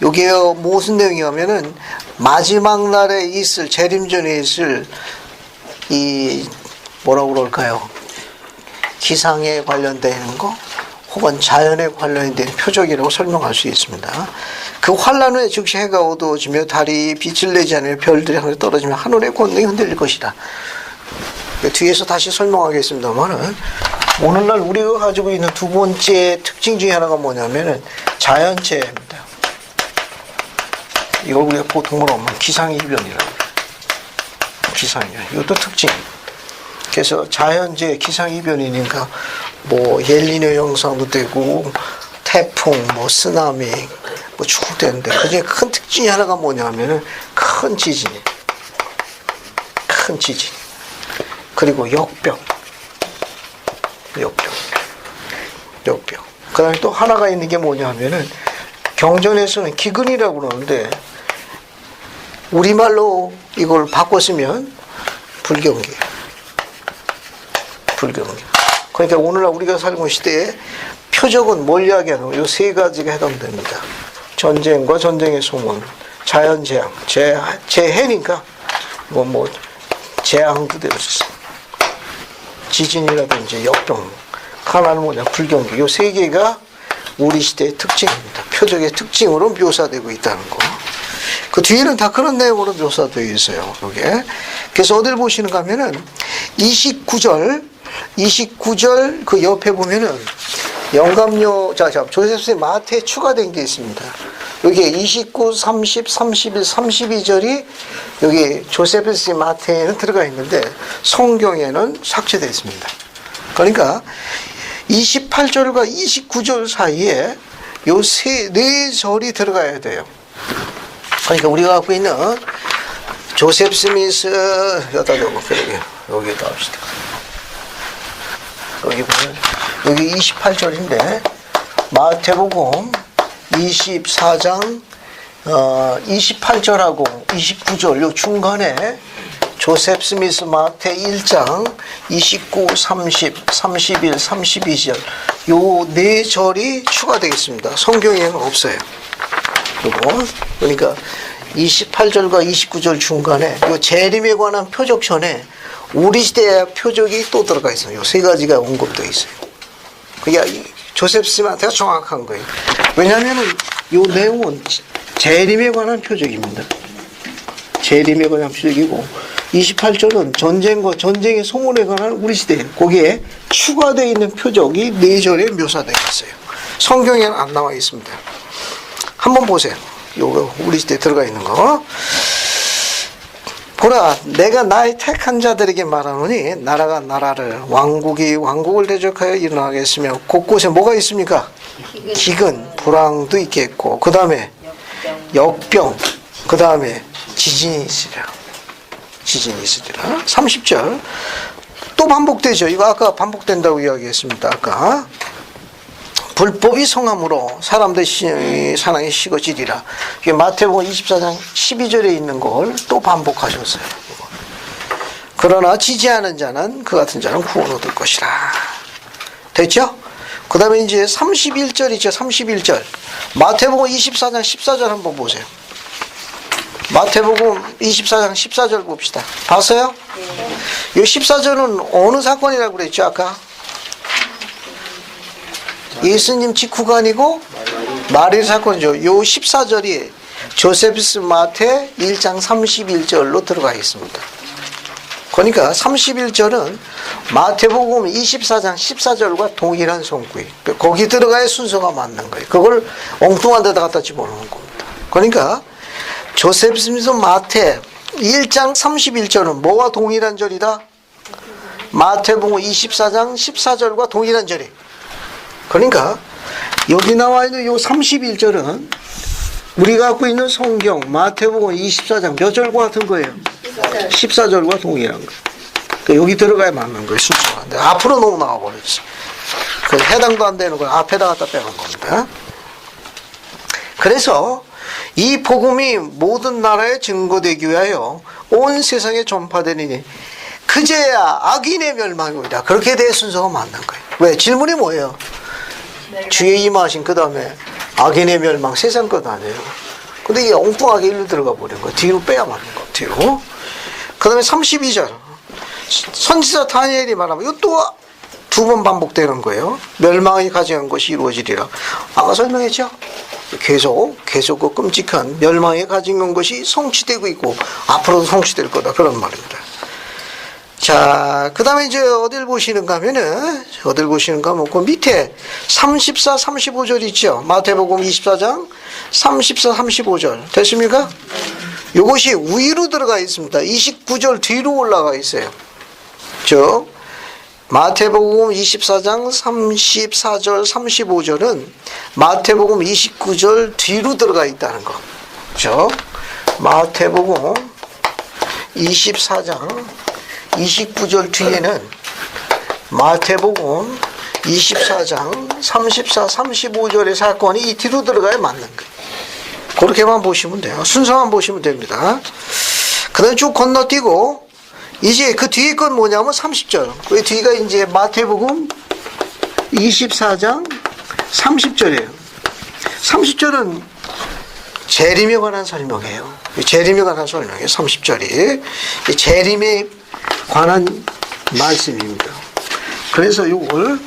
요게 무슨 내용이냐면은 마지막 날에 있을 재림전에 있을 이 뭐라고 그럴까요? 기상에 관련된 거 혹은 자연에 관련된 표적이라고 설명할 수 있습니다. 그 환란 후에 즉시 해가 어두워지며 달이 빛을 내지 않으며 별들이 하늘에 떨어지며 하늘의 권능이 흔들릴 것이다. 뒤에서 다시 설명하겠습니다만은 오늘날 우리가 가지고 있는 두 번째 특징 중에 하나가 뭐냐면은 자연재해입니다. 이걸 우리가 보통으로 하면 기상이변이라고 해요. 기상이변. 이것도 특징입니다. 그래서 자연재해, 기상이변이니까 뭐 엘니뇨 현상도 되고 태풍, 뭐 쓰나미, 뭐 쭉 되는데 그중에 큰 특징이 하나가 뭐냐면은 큰 지진, 그리고 역병. 그 다음에 또 하나가 있는 게 뭐냐면은 경전에서는 기근이라고 그러는데 우리말로 이걸 바꿨으면 불경기. 그러니까 오늘날 우리가 살고 있는 시대에 표적은 뭘 이야기하는 이 세 가지가 해당됩니다. 전쟁과 전쟁의 소문, 자연재앙, 재해니까 뭐 재앙도 될 수 있어요. 지진이라든지 역병, 하나는 뭐냐 불경기. 이 세 개가 우리 시대의 특징입니다. 표적의 특징으로 묘사되고 있다는 거. 그 뒤에는 다 그런 내용으로 묘사되어 있어요. 여기에. 그래서 어딜 보시는가 하면은 29절 그 옆에 보면은 영감료, 조셉스의 마태에 추가된 게 있습니다. 여기에 29, 30, 31, 32절이 여기 조셉스의 마태에는 들어가 있는데 성경에는 삭제되어 있습니다. 그러니까 28절과 29절 사이에 요 네 절이 들어가야 돼요. 그러니까 우리가 갖고 있는 조셉 스미스 여기다 합시다. 여기 보면 여기 28절인데 마태복음 24장 28절하고 29절 요 중간에 조셉 스미스 마태 1장 29, 30, 31, 32절 요 네 절이 추가되겠습니다. 성경에는 없어요. 요거 그러니까 28절과 29절 중간에 요 재림에 관한 표적 전에 우리 시대의 표적이 또 들어가 있어요. 요 세 가지가 언급되어 있어요. 그게 조셉 스미스한테가 정확한 거예요. 왜냐하면 요 내용은 재림에 관한 표적입니다. 재림에 관한 표적이고 28절은 전쟁과 전쟁의 소문에 관한 우리 시대 거기에 추가되어 있는 표적이 4절에 묘사되어 있어요. 성경에는 안 나와 있습니다. 한번 보세요. 요거 우리 시대에 들어가 있는 거. 보라 내가 나의 택한 자들에게 말하노니 나라가 나라를 왕국이 왕국을 대적하여 일어나겠으며 곳곳에 뭐가 있습니까? 기근 불황도 있겠고 그 다음에 역병 그 다음에 지진이 있으리라. 30절 또 반복되죠. 이거 아까 반복된다고 이야기했습니다. 아까 불법이 성함으로 사람들의 사랑이 식어지리라. 이게 마태복음 24장 12절에 있는 걸 또 반복하셨어요. 그러나 지지하는 자는 그 같은 자는 구원 얻을 것이라. 됐죠? 그 다음에 이제 31절 있죠. 31절 마태복음 24장 14절 한번 보세요. 마태복음 24장 14절 봅시다. 봤어요? 이 14절은 어느 사건이라고 그랬죠 아까? 예수님 직후가 아니고 마리 사건이죠. 요 14절이 조세프스 마태 1장 31절로 들어가 있습니다. 그러니까 31절은 마태복음 24장 14절과 동일한 성구예요. 거기 들어가야 순서가 맞는 거예요. 그걸 엉뚱한 데다 갖다 집어넣는 겁니다. 그러니까 조셉 스미스 마태 1장 31절은 뭐와 동일한 절이다? 마태복음 24장 14절과 동일한 절이에요. 그러니까 여기 나와 있는 요 31절은 우리가 갖고 있는 성경 마태복음 24장 몇 절과 같은 거예요? 14절과 동일한 거예요. 그러니까 여기 들어가야 맞는 거예요. 순서가. 근데 앞으로 너무 나와버렸어요. 해당도 안 되는 걸 앞에다 갖다 빼는 겁니다. 그래서 이 복음이 모든 나라에 증거되기 위하여 온 세상에 전파되리니 그제야 악인의 멸망이 오리라. 그렇게 돼 순서가 맞는 거예요. 왜? 질문이 뭐예요? 주의 임하신 그 다음에 악인의 멸망 세상 것 아니에요. 근데 이게 엉뚱하게 일로 들어가 버린 거예요. 뒤로 빼야 맞는 거 뒤로. 그 다음에 32절 선지자 다니엘이 말하면 이거 또 두 번 반복되는 거예요. 멸망이 가져간 것이 이루어지리라. 아까 설명했죠? 계속 그 끔찍한 멸망에 가진 것이 성취되고 있고 앞으로도 성취될 거다 그런 말입니다. 자, 그 다음에 이제 어딜 보시는가 하면은 그 밑에 34, 35절 있죠. 마태복음 24장 34, 35절 됐습니까? 이것이 위로 들어가 있습니다. 29절 뒤로 올라가 있어요. 즉 마태복음 24장 34절 35절은 마태복음 29절 뒤로 들어가 있다는 거. 즉 마태복음 24장 29절 뒤에는 마태복음 24장 34, 35절의 사건이 이 뒤로 들어가야 맞는 거예요. 그렇게만 보시면 돼요. 순서만 보시면 됩니다. 그 다음에 쭉 건너뛰고 이제 그 뒤에 건 뭐냐면 30절. 그 뒤가 이제 마태복음 24장 30절이에요. 30절은 재림에 관한 설명이에요. 재림에 관한 설명이에요. 30절이. 재림에 관한 말씀입니다. 그래서 이걸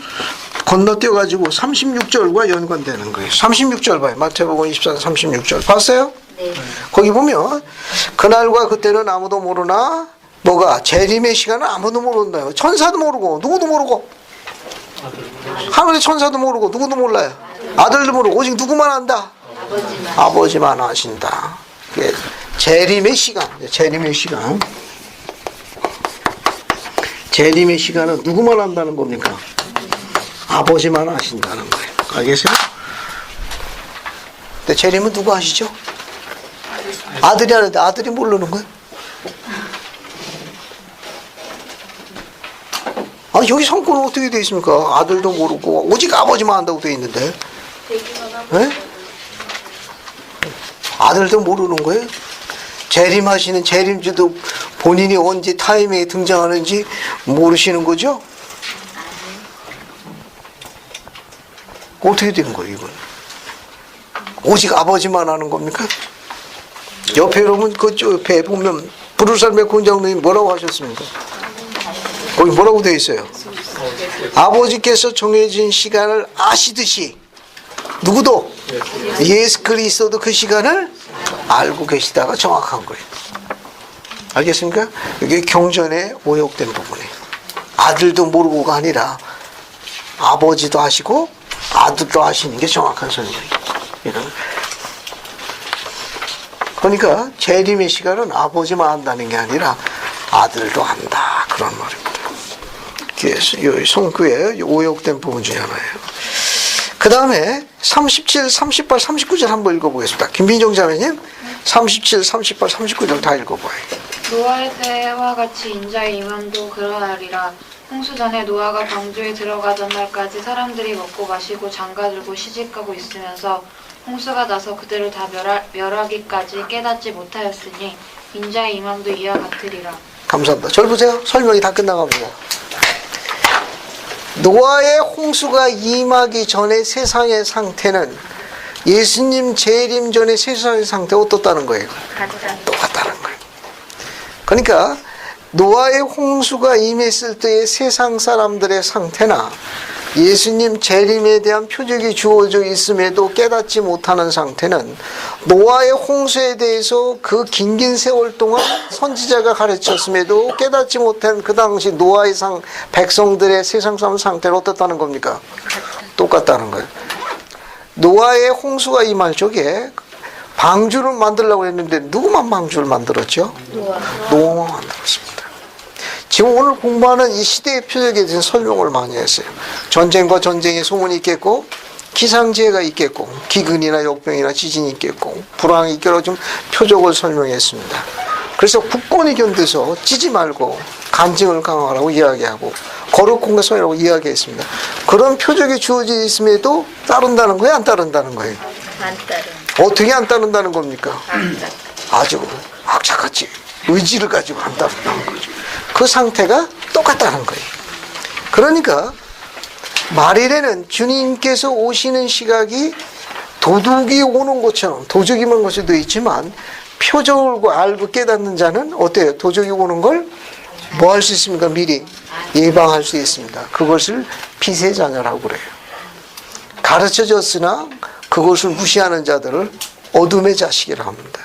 건너뛰어가지고 36절과 연관되는 거예요. 36절 봐요. 마태복음 24장 36절. 봤어요? 네. 거기 보면 그날과 그때는 아무도 모르나 뭐가 재림의 시간은 아무도 모른다요. 천사도 모르고 누구도 모르고 하늘의 천사도 모르고 누구도 몰라요. 아들도 모르고 오직 누구만 안다? 아버지만 아신다. 재림의 시간. 재림의 시간은 누구만 안다는 겁니까? 아버지만 아신다는 거예요. 알겠어요? 근데 재림은 누구 아시죠? 아들이 아는데 아들이 모르는 거예요? 아, 여기 성권은 어떻게 되어 있습니까? 아들도 모르고 오직 아버지만 안다고 되어 있는데. 네? 아들도 모르는 거예요? 재림하시는 재림주도 본인이 언제 타이밍에 등장하는지 모르시는 거죠? 어떻게 된 거예요, 이건? 오직 아버지만 아는 겁니까? 옆에 여러분, 그쪽 옆에 보면, 부르살의 권장님이 뭐라고 하셨습니까? 거기 뭐라고 되어 있어요? 아버지께서 정해진 시간을 아시듯이, 누구도? 예수 그리스도도 그 시간을 알고 계시다가 정확한 거예요. 알겠습니까? 이게 경전에 오역된 부분이에요. 아들도 모르고가 아니라 아버지도 아시고 아들도 아시는 게 정확한 설명이에요. 그러니까 재림의 시간은 아버지만 안다는 게 아니라 아들도 안다, 그런 말입니다. 그래서 성구에 오역된 부분 중에 하나예요. 그 다음에 37, 38, 39절 한번 읽어보겠습니다. 김민정 자매님 37, 38, 39절 다 읽어봐요. 노아의 때와 같이 인자의 임함도 그러하리라. 홍수 전에 노아가 방주에 들어가던 날까지 사람들이 먹고 마시고 장가들고 시집가고 있으면서 홍수가 나서 그들을 다 멸하기까지 깨닫지 못하였으니 인자의 임함도 이와 같으리라. 감사합니다. 절 보세요. 설명이 다 끝나갑니다. 노아의 홍수가 임하기 전에 세상의 상태는 예수님 재림 전에 세상의 상태 어떻다는 거예요? 똑같다는 거예요. 그러니까 노아의 홍수가 임했을 때의 세상 사람들의 상태나 예수님 재림에 대한 표적이 주어져 있음에도 깨닫지 못하는 상태는 노아의 홍수에 대해서 그 긴 세월 동안 선지자가 가르쳤음에도 깨닫지 못한 그 당시 노아의 백성들의 세상 사람 상태는 어떻다는 겁니까? 똑같다는 거예요. 노아의 홍수가 임할 적에 방주를 만들려고 했는데 누구만 방주를 만들었죠? 노아만 만들었습니다. 지금 오늘 공부하는 이 시대의 표적에 대한 설명을 많이 했어요. 전쟁과 전쟁의 소문이 있겠고, 기상재해가 있겠고, 기근이나 역병이나 지진이 있겠고, 불황이 있겠고, 좀 표적을 설명했습니다. 그래서 국권이 견뎌서 찌지 말고 간증을 강화하라고 이야기하고 거룩 공개성이라고 이야기했습니다. 그런 표적이 주어져 있음에도 따른다는 거예요? 안 따른다는 거예요? 안 따른. 어떻게 안 따른다는 겁니까? 아주 악착같이 의지를 가지고 안 따른다는 거죠. 그 상태가 똑같다는 거예요. 그러니까 말일에는 주님께서 오시는 시각이 도둑이 오는 것처럼 도적이만 것이 되어 있지만 표적을 알고 깨닫는 자는 어때요? 도적이 오는 걸 뭐 할 수 있습니까? 미리 예방할 수 있습니다. 그것을 피세자녀라고 그래요. 가르쳐졌으나 그것을 무시하는 자들을 어둠의 자식이라고 합니다.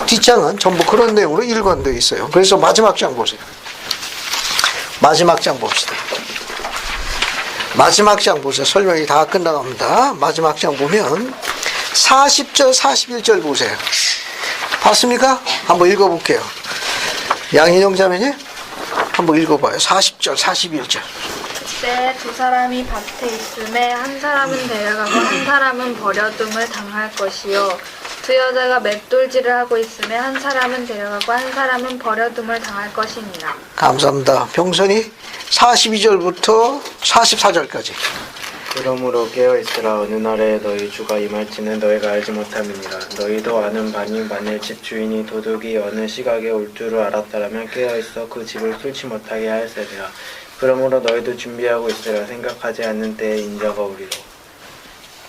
뒷장은 전부 그런 내용으로 일관되어 있어요. 그래서 마지막 장 보세요. 마지막 장 봅시다. 마지막 장 보세요. 설명이 다 끝나갑니다. 마지막 장 보면 40절, 41절 보세요. 봤습니까? 한번 읽어볼게요. 양인영 자매님 한번 읽어봐요. 40절, 41절. 그때 두 사람이 밭에 있음에 한 사람은 데려가고 한 사람은 버려둠을 당할 것이요 두 여자가 맷돌질을 하고 있음에 한 사람은 데려가고 한 사람은 버려둠을 당할 것이니라. 감사합니다. 병선이 42절부터 44절까지. 그러므로 깨어있으라. 어느 날에 너희 주가 임할지는 너희가 알지 못함이니라. 너희도 아는 바니 만일 집 주인이 도둑이 어느 시각에 올 줄을 알았다라면 깨어있어 그 집을 뚫지 못하게 하였으리라. 그러므로 너희도 준비하고 있으라. 생각하지 않는 때에 인자가 오리로.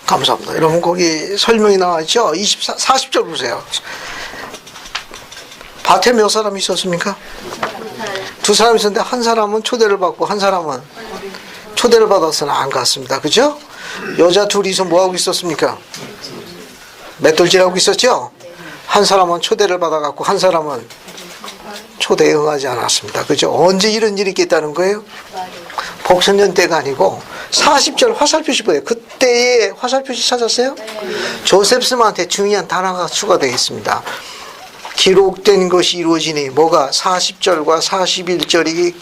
감사합니다. 여러분 거기 설명이 나와있죠? 40절 보세요. 밭에 몇 사람 있었습니까? 두 사람 있었는데 한 사람은 초대를 받고 한 사람은 초대를 받아서는 안 갔습니다. 그죠? 여자 둘이서 뭐하고 있었습니까? 맷돌질하고 있었죠? 한 사람은 초대를 받아갖고 한 사람은 초대에 응하지 않았습니다. 그죠? 언제 이런 일이 있겠다는 거예요? 복선년 때가 아니고 40절 화살표시 보여요. 그때의 화살표시 찾았어요? 조셉 스한테 중요한 단어가 추가되어 있습니다. 기록된 것이 이루어지니 뭐가 40절과 41절이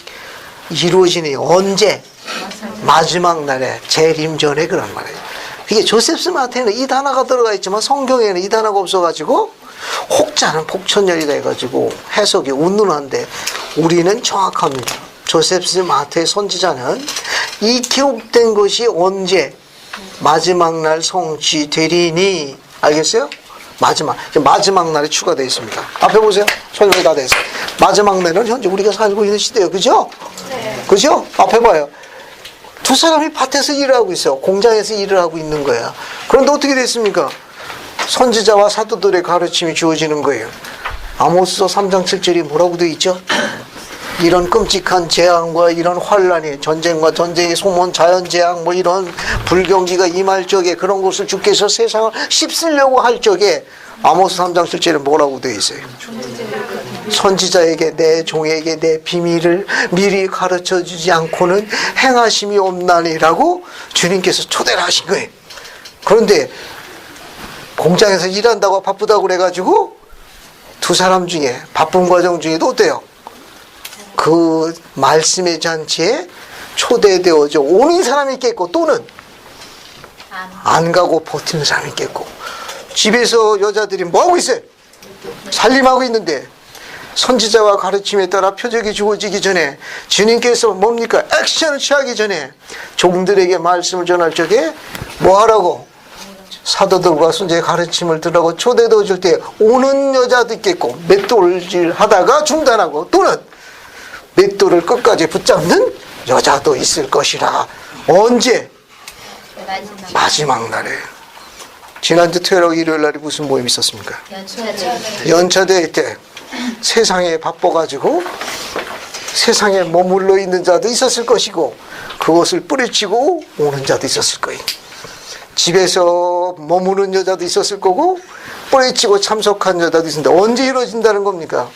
이루어지니 언제? 마지막 날에 재림 전에 그런 말이에요. 이게 조셉 스한테는 이 단어가 들어가 있지만 성경에는 이 단어가 없어가지고 혹자는 복천년이다 해가지고 해석이 운운한데 우리는 정확합니다. 조셉 스마트의 선지자는 이 기록된 것이 언제 마지막 날 성취되리니 알겠어요? 마지막 날이 추가되어 있습니다. 앞에 보세요. 설명이 다 됐어요. 마지막 날은 현재 우리가 살고 있는 시대예요. 그죠? 네. 그죠? 앞에 봐요. 두 사람이 밭에서 일을 하고 있어요. 공장에서 일을 하고 있는 거야. 그런데 어떻게 됐습니까? 선지자와 사도들의 가르침이 주어지는 거예요. 아모스서 3장 7절이 뭐라고 되어 있죠? 이런 끔찍한 재앙과 이런 환란이, 전쟁과 전쟁의 소문, 자연재앙, 뭐 이런 불경기가 임할 적에 그런 것을 주께서 세상을 씹으려고 할 적에 아모스 3장 7절에 뭐라고 되어 있어요? 선지자에게 내 종에게 내 비밀을 미리 가르쳐 주지 않고는 행하심이 없나니라고 주님께서 초대를 하신 거예요. 그런데 공장에서 일한다고 바쁘다고 그래가지고 두 사람 중에 바쁜 과정 중에도 어때요? 그 말씀의 잔치에 초대되어져 오는 사람이 있겠고 또는 안 가고 버티는 사람이 있겠고 집에서 여자들이 뭐하고 있어요? 살림하고 있는데 선지자와 가르침에 따라 표적이 주어지기 전에 주님께서 뭡니까? 액션을 취하기 전에 종들에게 말씀을 전할 적에 뭐 하라고? 사도들과 선지자의 가르침을 들으라고 초대도 줄 때 오는 여자도 있겠고 맷돌질 하다가 중단하고 또는 맷돌을 끝까지 붙잡는 여자도 있을 것이라. 언제? 마지막 날에. 지난주 토요일하고 일요일 날에 무슨 모임이 있었습니까? 연차대회 때 세상에 바빠가지고 세상에 머물러 있는 자도 있었을 것이고 그것을 뿌리치고 오는 자도 있었을 거예요. 집에서 머무는 여자도 있었을 거고 뿌리치고 참석한 여자도 있었는데 언제 이루어진다는 겁니까?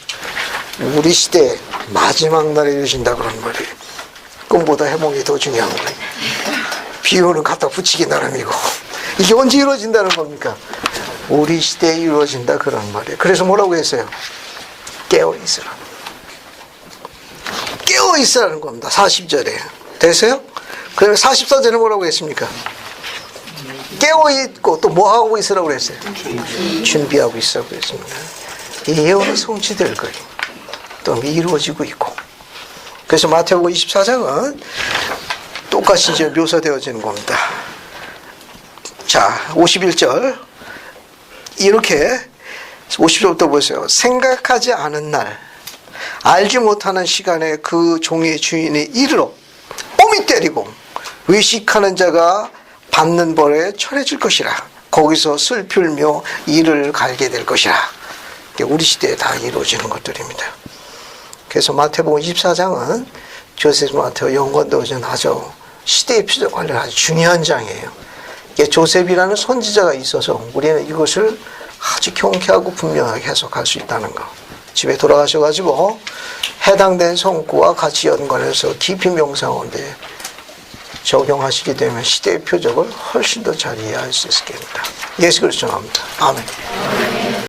우리 시대 마지막 날에 이루어진다 그런 말이에요. 꿈보다 해몽이 더 중요한 거예요. 비유는 갖다 붙이기 나름이고 이게 언제 이루어진다는 겁니까? 우리 시대에 이루어진다 그런 말이에요. 그래서 뭐라고 했어요? 깨어있으라. 깨어있으라는 겁니다. 40절에. 됐어요? 그러면 44절에 뭐라고 했습니까? 깨어있고 또 뭐하고 있으라고 그랬어요? 준비하고 있으라고 그랬습니다. 이 예언은 성취될 거예요. 또 이루어지고 있고. 그래서 마태복음 24장은 똑같이 이제 묘사되어지는 겁니다. 자, 51절. 이렇게 50절부터 보세요. 생각하지 않은 날, 알지 못하는 시간에 그 종의 주인이 이르러 옴이 때리고 의식하는 자가 받는 벌에 처해질 것이라. 거기서 슬플며 이를 갈게 될 것이라. 이게 우리 시대에 다 이루어지는 것들입니다. 그래서 마태복음 24장은 조셉 마태와 연관되어진 아주 시대의 표적 관련 아주 중요한 장이에요. 이게 조셉이라는 선지자가 있어서 우리는 이것을 아주 경쾌하고 분명하게 해석할 수 있다는 거. 집에 돌아가셔가지고 해당된 성구와 같이 연관해서 깊이 명상하는데 적용하시게 되면 시대의 표적을 훨씬 더 잘 이해할 수 있을 겁니다. 예수 그리스도 나옵니다. 아멘.